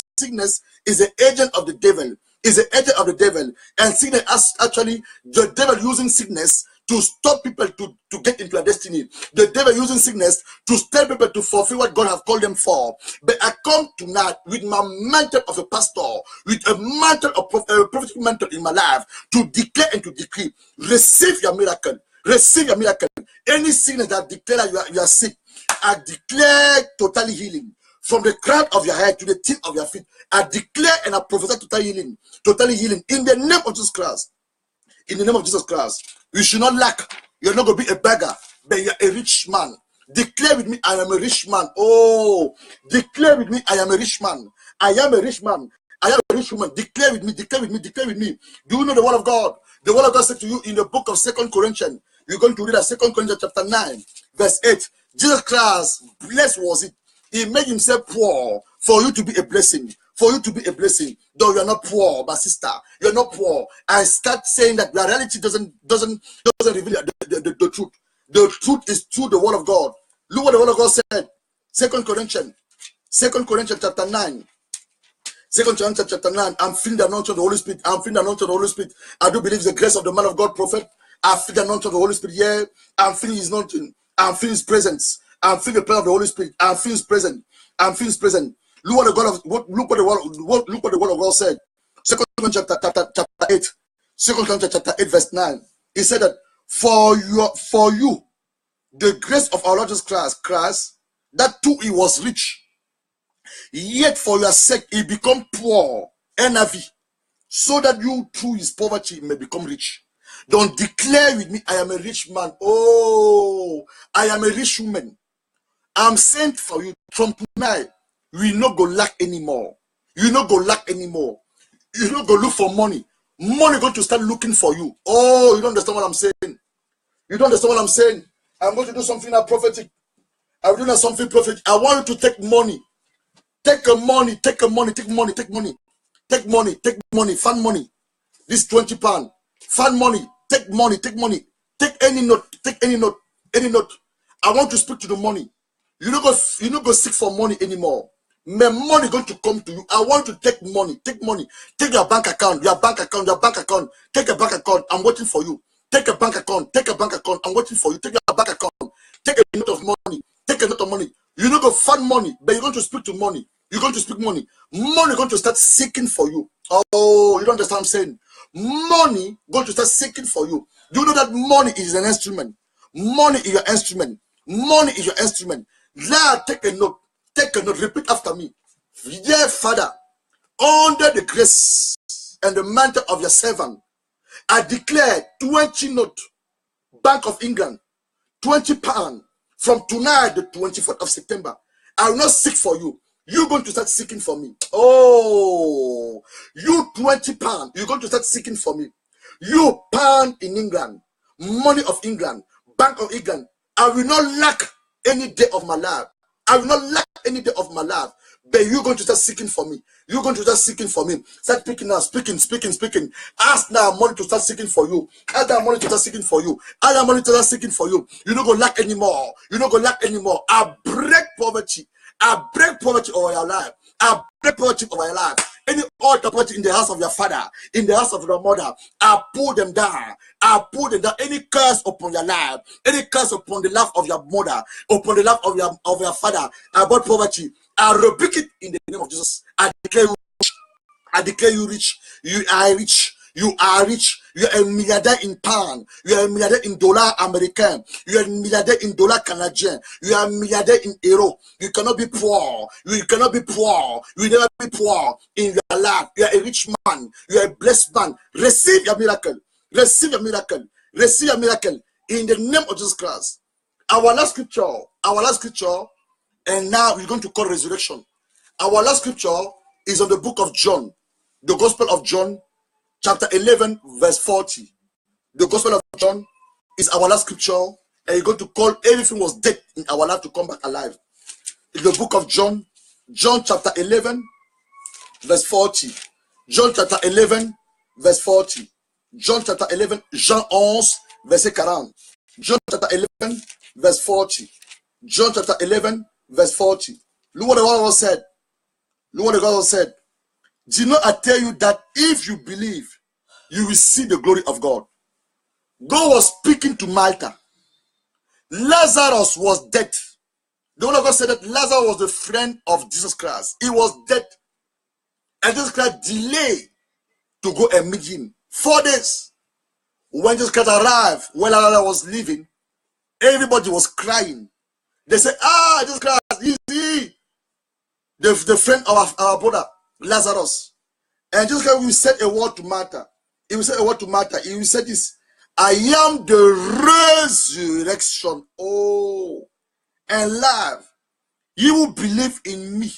is an agent of the devil. Is an agent of the devil. And sickness actually the devil using sickness to stop people to get into their destiny. The devil using sickness to stop people to fulfill what God has called them for. But I come tonight with my mantle of a pastor, with a mantle of a prophetic mantle in my life to declare and to decree. Receive your miracle. Receive your miracle. Any sickness that declare you are sick, I declare totally healing. From the crown of your head to the tip of your feet, I declare and I prophesy total healing. Totally healing. In the name of Jesus Christ. In the name of Jesus Christ. You should not lack. You're not going to be a beggar, but you're a rich man. Declare with me, I am a rich man. Oh, declare with me, I am a rich man. I am a rich man. I am a rich woman. Declare with me, declare with me, declare with me. Do you know the word of God? The word of God said to you in the book of 2 Corinthians. You're going to read at 2 Corinthians chapter 9, verse 8. Jesus Christ, blessed was it. He made himself poor for you to be a blessing. For you to be a blessing. Though you're not poor, my sister. You're not poor. I start saying that the reality doesn't reveal the truth. The truth is through the word of God. Look what the word of God said. 2 Corinthians chapter 9. 2 Corinthians chapter 9. I'm feeling the anointing of the Holy Spirit. I'm feeling the anointing of the Holy Spirit. I do believe the grace of the man of God, prophet. I feel the anointing of the Holy Spirit. Yeah, I'm feeling his anointing. I'm feeling his presence. I'm feeling the power of the Holy Spirit. I'm feeling his presence. I'm feeling his presence. Look what the word of God said. 2 Corinthians chapter 8. 2 Corinthians chapter 8, verse 9. He said that for you, the grace of our Lord Jesus Christ, that too he was rich. Yet for your sake he become poor, NIV, so that you through his poverty may become rich. Don't declare with me, I am a rich man. Oh, I am a rich woman. I'm sent for you. From tonight, we not go lack anymore. You not go lack anymore. You not go look for money. Money going to start looking for you. Oh, you don't understand what I'm saying. You don't understand what I'm saying. I'm going to do something prophetic. I'm doing something prophetic. I want you to take money. Take money. Take money. Take money. Take money. Take money. Take money. Find money. This 20 pounds. Find money. Take money. Take money. Take any note. Take any note. Any note. I want to speak to the money. You don't go seek for money anymore. My money going to come to you. I want to take money. Take money. Take your bank account. Your bank account. Your bank account. Take a bank account. I'm waiting for you. Take a bank account. Take a bank account. I'm waiting for you. Take your bank account. Take a note of money. Take a note of money. You're not going to find money, but you're going to speak to money. You're going to speak money. Money going to start seeking for you. Oh, you don't understand what I'm saying? Money going to start seeking for you. Do you know that money is an instrument? Money is your instrument. Money is your instrument. Now take a note. Take a note. Repeat after me. Dear Father, under the grace and the mantle of your servant, I declare 20 note, Bank of England, 20 pounds from tonight, the 24th of September. I will not seek for you. You're going to start seeking for me. Oh, you 20 pounds. You're going to start seeking for me. You pound in England. money of England, Bank of England. I will not lack any day of my life. I will not lack any day of my life. But you're going to start seeking for me. You're going to start seeking for me. Start speaking now, speaking. Ask now money to start seeking for you. Ask that money to start seeking for you. Ask that money to start seeking for you. You're not going to lack anymore. You're not going to lack anymore. I break poverty. I break poverty over your life. I break poverty over your life. Any altar poverty in the house of your father, in the house of your mother, I pull them down. I pull them down. Any curse upon your life, any curse upon the life of your mother, upon the life of your father, about poverty, I rebuke it in the name of Jesus. I declare you rich. I declare you rich. You are rich. You are rich. You are a milliardaire in pound. You are a milliardaire in dollar American. You are a milliardaire in dollar Canadian. You are a milliardaire in euro. You cannot be poor. You cannot be poor. You will never be poor in your life. You are a rich man. You are a blessed man. Receive your miracle. Receive your miracle. Receive your miracle in the name of Jesus Christ. Our last scripture, and now we're going to call resurrection. Our last scripture is on the book of John, the Gospel of John, chapter 11, verse 40. The Gospel of John is our last scripture, and you're going to call everything was dead in our life to come back alive. In the book of John, John chapter 11, verse 40. John chapter 11, verse 40. John chapter 11, Jean 11, verset 40. John chapter 11, verse 40. John chapter 11, verse 40. Look what the God said. Look what the God said. Did not I tell you that if you believe, you will see the glory of God? God was speaking to Martha. Lazarus was dead. The word of God said that Lazarus was the friend of Jesus Christ. He was dead. And Jesus Christ delayed to go and meet him. 4 days. When Jesus Christ arrived, when Lazarus was leaving, everybody was crying. They said, Jesus Christ, is he the friend of our brother Lazarus? And Jesus Christ will say a word to Martha. He will say a word to Martha. He will say this: I am the resurrection, and life. He who believe in me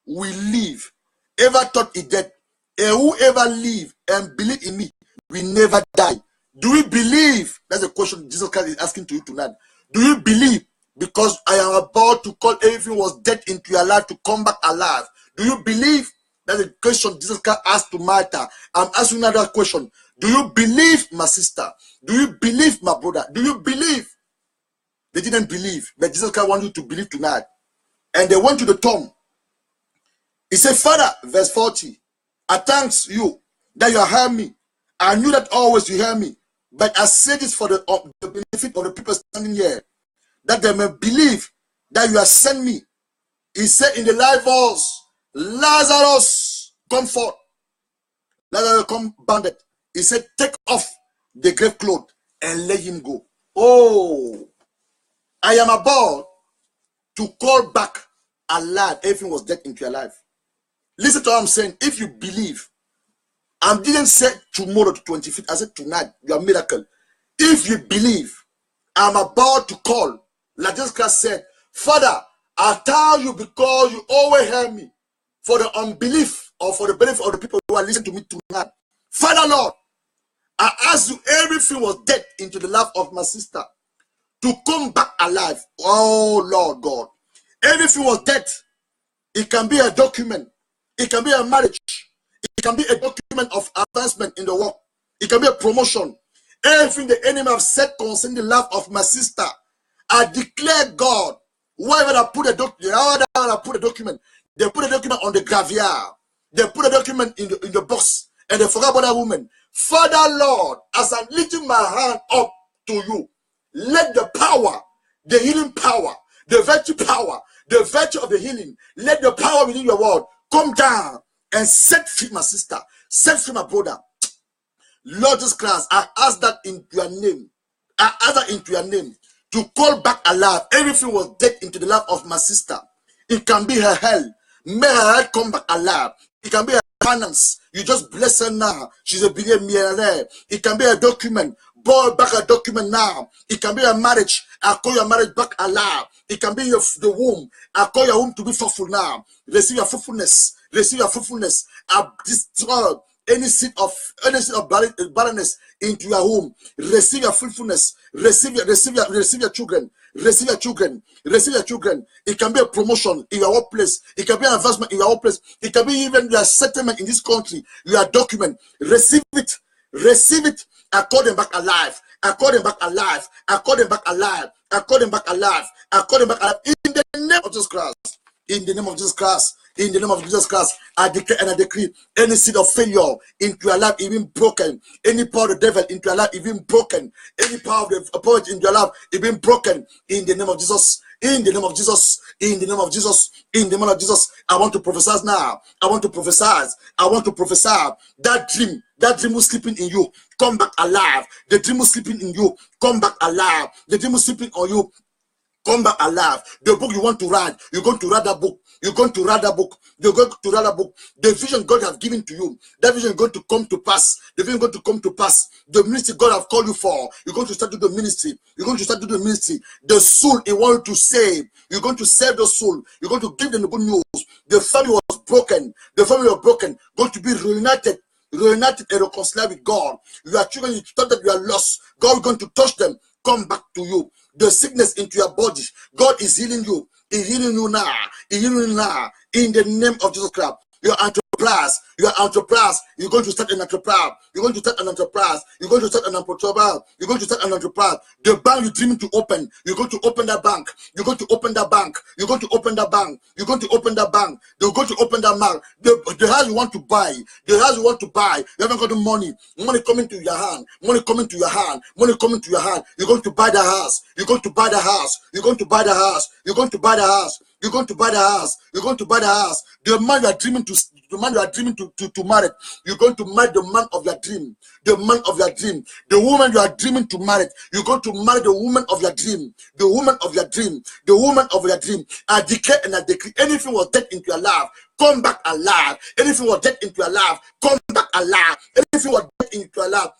will live. Ever thought he dead? And whoever live and believe in me will never die. Do you believe? That's the question Jesus Christ is asking to you tonight. Do you believe? Because I am about to call everything was dead into your life to come back alive. Do you believe? That's the question Jesus Christ asked to Martha. I'm asking another question. Do you believe, my sister? Do you believe, my brother? Do you believe? They didn't believe, but Jesus Christ wants you to believe tonight. And they went to the tomb. He said, Father, verse 40, I thank you that you heard me. I knew that always you hear me. But I say this for the benefit of the people standing here, that they may believe that you have sent me. He said in the live voice, Lazarus, come forth. Lazarus, come banded. He said, take off the grave cloth and let him go. Oh, I am about to call back alive everything was dead into your life. Listen to what I'm saying. If you believe, I didn't say tomorrow to 25th, I said tonight, your miracle. If you believe, I'm about to call, like Jesus Christ said, Father, I tell you because you always hear me, for the unbelief or for the benefit of the people who are listening to me tonight. Father Lord, I ask you, everything was dead into the life of my sister to come back alive. Oh Lord God, everything was dead. It can be a document. It can be a marriage. It can be a document of advancement in the work. It can be a promotion. Everything the enemy have said concerning the life of my sister, I declare God, wherever I put a document, they put a document on the graveyard. They put a document in the box, and they forgot about that woman. Father Lord, as I'm lifting my hand up to you, let the power, the healing power, the virtue power, the virtue of the healing, let the power within your word come down and set free my sister, set free my brother. Lord Jesus Christ, I ask that in your name. I ask that into your name to call back alive everything was dead into the life of my sister. It can be her health. May her health come back alive. It can be her finance. You just bless her now. She's a millionaire. It can be a document. Boil back a document now. It can be a marriage. I call your marriage back alive. It can be the womb. I call your womb to be fruitful now. Receive your fruitfulness. Receive your fruitfulness. I destroy any seed of barrenness into your home. Receive your fruitfulness. Receive your children. Receive your children. Receive your children. It can be a promotion in your workplace. It can be an advancement in your workplace. It can be even your settlement in this country. Your document. Receive it. Receive it. I call them back alive. I call them back alive. I call them back alive. I call them back alive. I call them back alive. In the name of Jesus Christ. In the name of Jesus Christ. In the name of Jesus Christ, I declare and I decree any seed of failure into your life even broken. Any power of the devil into your life even broken. Any power of the poverty into your life even broken. In the name of Jesus. In the name of Jesus. In the name of Jesus. In the name of Jesus. I want to prophesy now. I want to prophesy. I want to prophesy. That dream was sleeping in you, come back alive. The dream was sleeping in you, come back alive. The dream was sleeping on you, come back alive. The book you want to write, you're going to write that book. You're going to write that book. You're going to write that book. The vision God has given to you, that vision is going to come to pass. The vision is going to come to pass. The ministry God has called you for, you're going to start to do the ministry. You're going to start to do the ministry. The soul He wants to save, you're going to save the soul. You're going to give them the good news. The family was broken. The family was broken. Going to be reunited and reconciled with God. Your children, you thought that you are lost. God is going to touch them, come back to you. The sickness into your body, God is healing you. He's healing you now. He's healing you now. In the name of Jesus Christ. Your enterprise. Your enterprise. You're going to start an enterprise. You're going to start an enterprise. You're going to start an enterprise. You're going to start an enterprise. The bank you're dreaming to open, you're going to open that bank. You're going to open that bank. You're going to open that bank. You're going to open that bank. You're going to open that bank. The house you want to buy. The house you want to buy. You haven't got the money. Money coming to your hand. Money coming to your hand. Money coming to your hand. You're going to buy the house. You're going to buy the house. You're going to buy the house. You're going to buy the house. You're going to buy the house. You're going to buy the house. The man you are dreaming to marry. You're going to marry the man of your dream. The man of your dream. The woman you are dreaming to marry. You're going to marry the woman of your dream. The woman of your dream. The woman of your dream. I declare and I decree anything was dead into your life, come back alive. Anything was dead into your life, come back alive. Anything was dead into your life,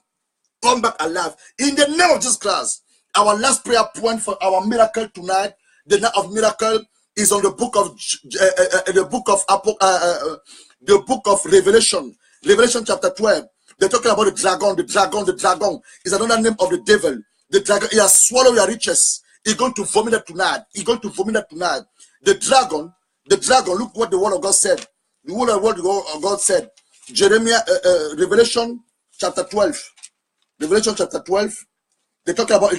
come back alive. In the name of Jesus Christ. Our last prayer point for our miracle tonight, the night of miracle, is on the book of Revelation. Revelation chapter 12. They're talking about the dragon. The dragon is another name of the devil. The dragon, he has swallowed your riches. He's going to vomit it tonight. He's going to vomit it tonight. The dragon, look what the word of God said. The word of God said. Jeremiah, Revelation chapter 12. Revelation chapter 12. They're talking about the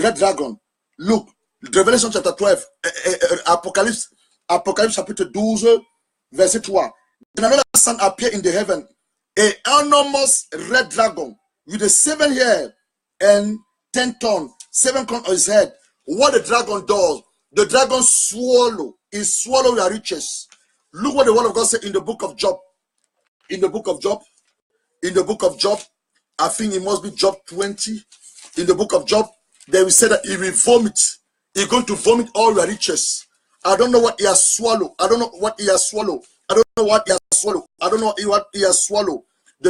red dragon. Look, Revelation chapter 12, Apocalypse chapitre 12, verset 3. Then another sun appeared in the heaven, an enormous red dragon with a 7 head and 10 tongues, 7 corners on his head. What the dragon does, the dragon swallow your riches. Look what the word of God said in the book of Job. In the book of Job, I think it must be Job 20. In the book of Job, they will say that he will vomit. He's going to vomit all your riches. I don't know what he has swallowed. I don't know what he has swallowed. The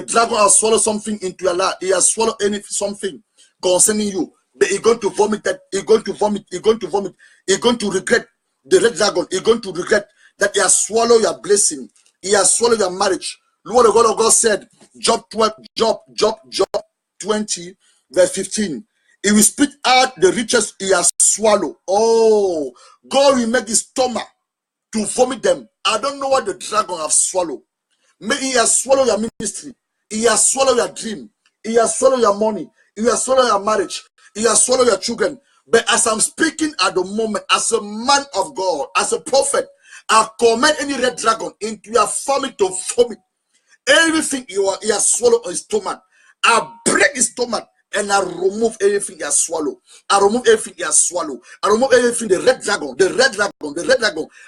dragon has swallowed something into your life. He has swallowed something concerning you. But he's going to vomit that. He's going to vomit. He's going to regret. The red dragon, he's going to regret that he has swallowed your blessing. He has swallowed your marriage. Look what the word of God said. Job 20, verse 15. He will spit out the riches he has swallowed. Oh, God will make his stomach to vomit them. I don't know what the dragon has swallowed. Maybe he has swallowed your ministry. He has swallowed your dream. He has swallowed your money. He has swallowed your marriage. He has swallowed your children. But as I'm speaking at the moment, as a man of God, as a prophet, I command any red dragon into your family to vomit. Everything he has swallowed on his stomach, I break his stomach. And I remove everything he has swallowed. I remove everything he has swallowed. I remove everything the red dragon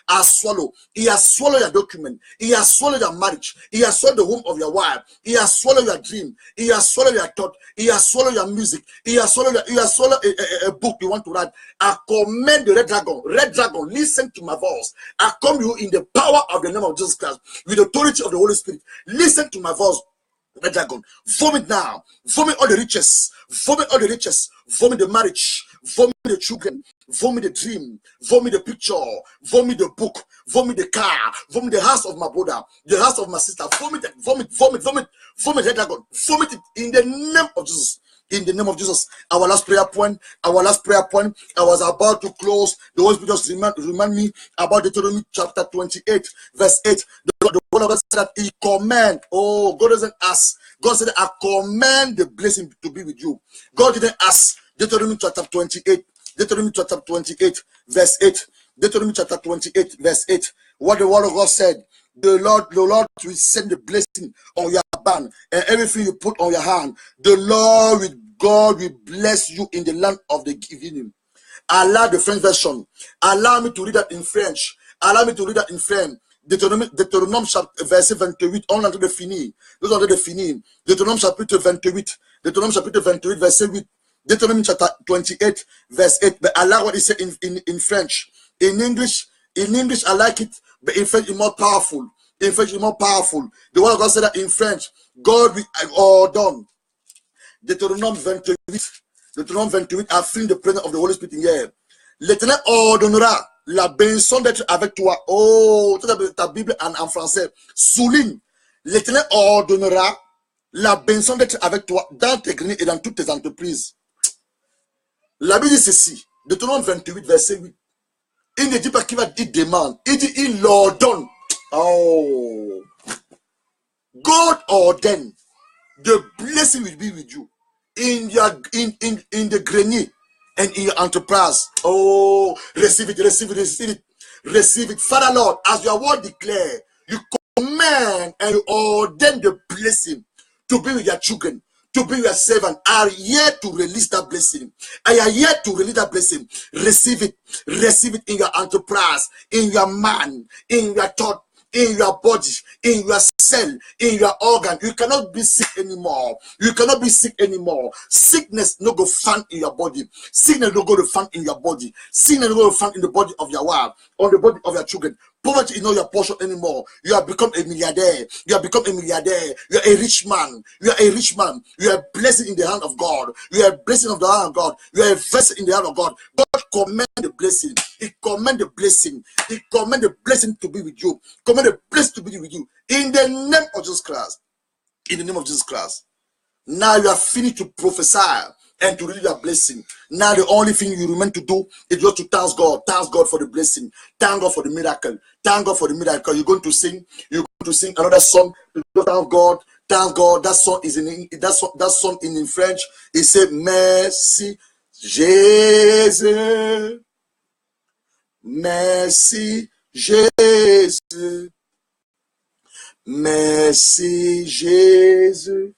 has swallowed. He has swallowed your document. He has swallowed your marriage. He has swallowed the home of your wife. He has swallowed your dream. He has swallowed your thought. He has swallowed your music. He has swallowed a book you want to write. I command the red dragon, listen to my voice. I come you in the power of the name of Jesus Christ, with the authority of the Holy Spirit. Listen to my voice. Red dragon, vomit now. Vomit all the riches. Vomit all the riches. Vomit the marriage. Vomit the children. Vomit the dream. Vomit the picture. Vomit the book. Vomit the car. Vomit the house of my brother. The house of my sister. Vomit it. Vomit. Vomit. Vomit. Vomit red dragon. Vomit it in the name of Jesus. In the name of Jesus. Our last prayer point. Our last prayer point. I was about to close. The Holy Spirit just remind me about Deuteronomy chapter 28, verse 8. The word of God said that He command. Oh, God doesn't ask. God said, I command the blessing to be with you. God didn't ask. Deuteronomy chapter 28. Deuteronomy chapter 28, verse 8. Deuteronomy chapter 28, verse 8. What the word of God said. The Lord will send the blessing on your band and everything you put on your hand. The Lord with God will bless you in the land of the giving. Allow the French version. Allow me to read that in French. Allow me to read that in French. Deutéronome verset 28, on entend de finir. Nous entendons de finir. Deutéronome chapitre 28. Deutéronome chapitre 28, verset 8. Deuteronomy chapter 28, verse 8. But I like what he said in French. In English, I like it, but in French, it's more powerful. In French, it's more powerful. The word of God said that in French, God will ordonne. Deutéronome 28. Deutéronome 28, I feel the presence of the Holy Spirit in here. L'Éternel ordonnera la bénédiction d'être avec toi. Oh, ta Bible en français souligne. L'Éternel ordonnera la bénédiction d'être avec toi dans tes greniers et dans toutes tes entreprises. La Bible dit ceci. Deutéronome 28, verset 8. Il ne dit pas qu'il va dire demande. Il dit il l'ordonne. Oh. God ordained the blessing will be with you in the grenier and in your enterprise. Oh, receive it, receive it, receive it, receive it. Father Lord, as your word declare, you command and you ordain the blessing to be with your children, to be your servant. I am here to release that blessing. I am here to release that blessing. Receive it in your enterprise, in your mind, in your thought, in your body, in your cell, in your organ. You cannot be sick anymore. You cannot be sick anymore. Sickness no go found in your body. Sickness no go to found in your body. Sickness no go to found in the body of your wife, or the body of your children. Poverty is not your portion anymore. You have become a milliardaire. You have become a milliardaire. You are a rich man. You are a rich man. You are blessed in the hand of God. You are a blessing of the hand of God. You are a vessel in the hand of God. God command the blessing. He command the blessing. He command the blessing to be with you. Command the blessing to be with you. In the name of Jesus Christ. In the name of Jesus Christ. Now you are finished to prophesy and to read that blessing. Now the only thing you remain to do is just to thank God. Thank God for the blessing. Thank God for the miracle. Thank God for the miracle. You're going to sing. You're going to sing another song. Thank God. Thank God. That song is that song in French. It said, Merci Jésus. Merci Jésus. Merci Jésus.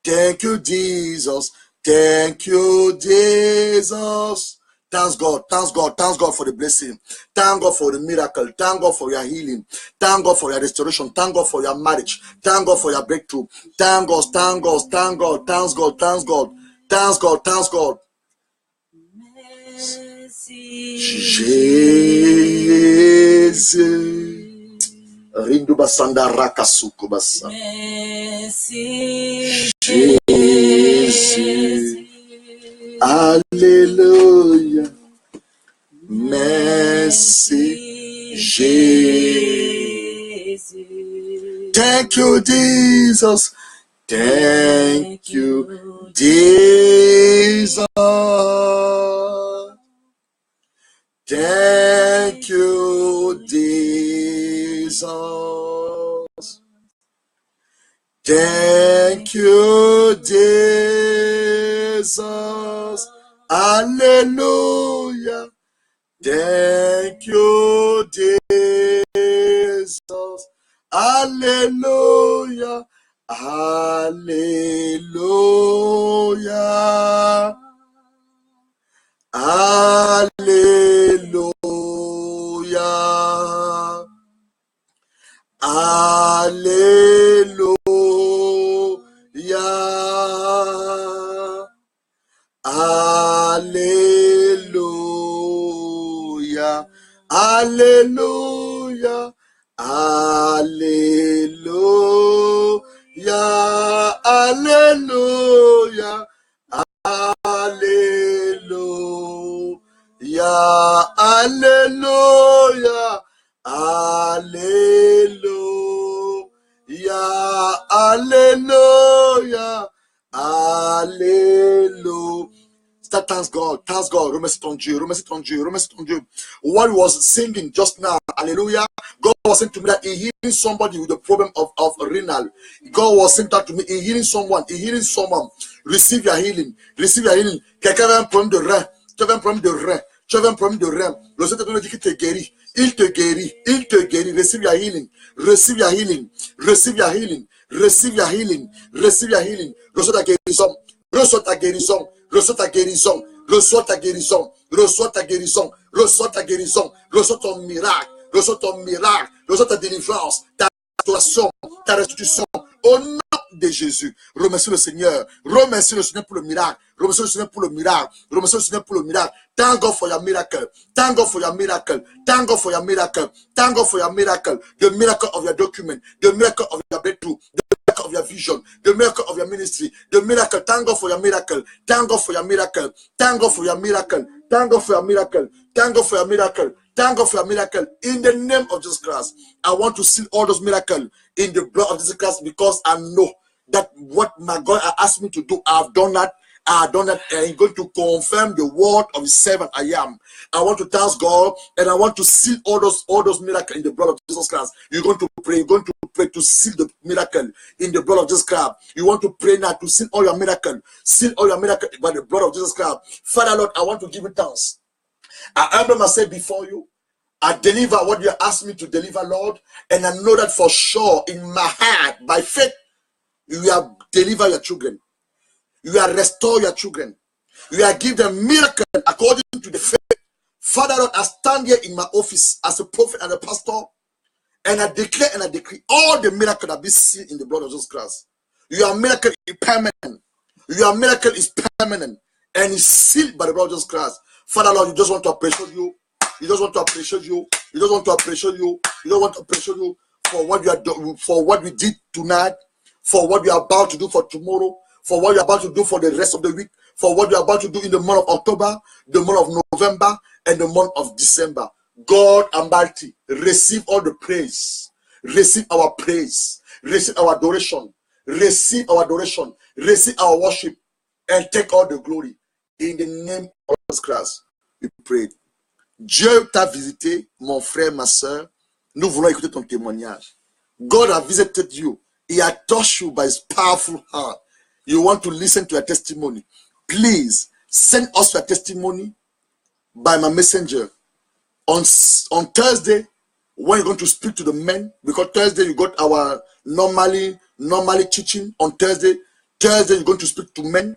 Thank you, Jesus. Thank you, Jesus. Thank God, thank God, thank God for the blessing. Thank God for the miracle. Thank God for your healing. Thank God for your restoration. Thank God for your marriage. Thank God for your breakthrough. Thank God, thank God, thank God, thank God, thank God, thank God, thank God. Jésus. Rindu basanda rakasuku basa. Merci Jésus. Alléluia. Merci Jésus. Thank you, Jesus. Thank you, Jesus. Thank you, Jesus. Thank you, Jesus. Hallelujah. Thank you, Jesus. Hallelujah. Hallelujah. Hallelujah. Hallelujah. Hallelujah. Hallelujah. Hallelujah. Alléluia, Alléluia, Alléluia, Alléluia, Alléluia, Alléluia. Start, thanks God, remercie ton Dieu, remercie ton Dieu, remercie ton Dieu. What he was singing just now, hallelujah, God was saying to me that he healing somebody with the problem of renal. God was saying that to me, he healing someone, receive your healing, receive your healing. Quelqu'un avait un problème de rein, tu avais un problème de rein, tu avais un problème de rein. Le Seigneur te dit qu'il te guérit, il te guérit, il te guérit. Receive your healing, receive your healing, receive your healing, receive your healing, receive your healing. Reçois ta guérison, reçois ta guérison. Reçois ta guérison, reçois ta guérison, reçois ta guérison, reçois ta guérison, reçois ton miracle, reçois ta délivrance, ta restauration, ta restitution. Au nom de Jésus, remercie le Seigneur pour le miracle, remercie le Seigneur pour le miracle, remercie le Seigneur pour le miracle. Thank God for your miracle, thank God for your miracle, thank God for your miracle, thank God for your miracle, the miracle of your document, the miracle of your breakthrough, of your vision, the miracle of your ministry, the miracle. Thank God for your miracle. Thank God for your miracle. Thank God for your miracle. Thank God for your miracle. Thank God for your miracle. Thank God for your miracle. In the name of Jesus Christ, I want to seal all those miracles in the blood of Jesus Christ, because I know that what my God asked me to do, I've done that. And I'm going to confirm the word of his servant I am. I want to thank God, and I want to seal all those miracles in the blood of Jesus Christ. You're going to pray to seal the miracle in the blood of Jesus Christ. You want to pray now to seal all your miracle by the blood of Jesus Christ. Father Lord, I want to give you thanks. I humble myself before you. I deliver what you asked me to deliver, Lord, and I know that for sure in my heart, by faith, you have delivered your children. You are restore your children. You are give them miracle according to the faith. Father Lord, I stand here in my office as a prophet and a pastor, and I declare and I decree all the miracle that be seen in the blood of Jesus Christ. Your miracle is permanent. Your miracle is permanent and is sealed by the blood of Jesus Christ. Father Lord, you just want to appreciate you. You just want to appreciate you. You just want to appreciate you. You don't want to appreciate you for what you are doing, for what we did tonight, for what you are about to do for tomorrow, for what you're about to do for the rest of the week, for what you're about to do in the month of October, the month of November, and the month of December. God Almighty, receive all the praise. Receive our praise. Receive our adoration. Receive our adoration. Receive our worship. And take all the glory. In the name of Jesus Christ, we pray. Dieu t'a visité, mon frère, ma soeur. Nous voulons écouter ton témoignage. God has visited you. He has touched you by his powerful heart. You want to listen to your testimony. Please send us your testimony by my messenger. On Thursday, when you're going to speak to the men, because Thursday you got our normally teaching on Thursday. Thursday you're going to speak to men.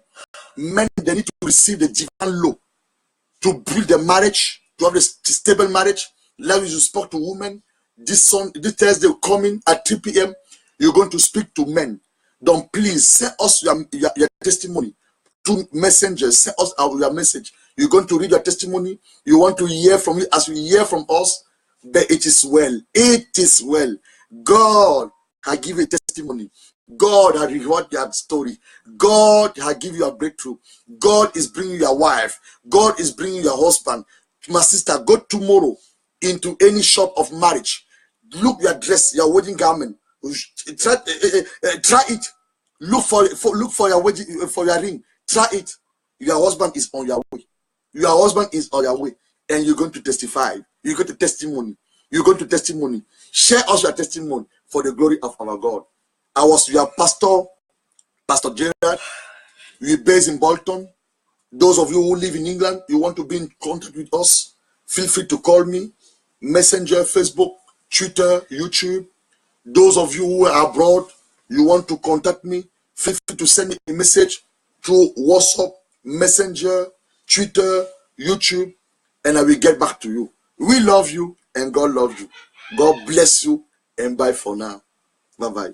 Men, they need to receive the divine law to build their marriage, to have a stable marriage. Like you spoke to women. This Thursday coming at 3 p.m. You're going to speak to men. Don't please send us your testimony to messengers. Send us your message. You're going to read your testimony. You want to hear from you as you hear from us. But it is well. It is well. God has given you a testimony. God has rewarded your story. God has given you a breakthrough. God is bringing you a wife. God is bringing you a husband. My sister, go tomorrow into any shop of marriage. Look your dress, your wedding garment. Try it. Look for your wedding, for your ring. Try it. Your husband is on your way. Your husband is on your way, and you're going to testify. You're going to testimony. You're going to testimony. Share us your testimony for the glory of our God. I was your pastor, Pastor Gerard. We're based in Bolton. Those of you who live in England, you want to be in contact with us, feel free to call me. Messenger, Facebook, Twitter, YouTube. Those of you who are abroad, you want to contact me, feel free to send me a message through WhatsApp, Messenger, Twitter, YouTube, and I will get back to you. We love you and God loves you. God bless you and bye for now. Bye-bye.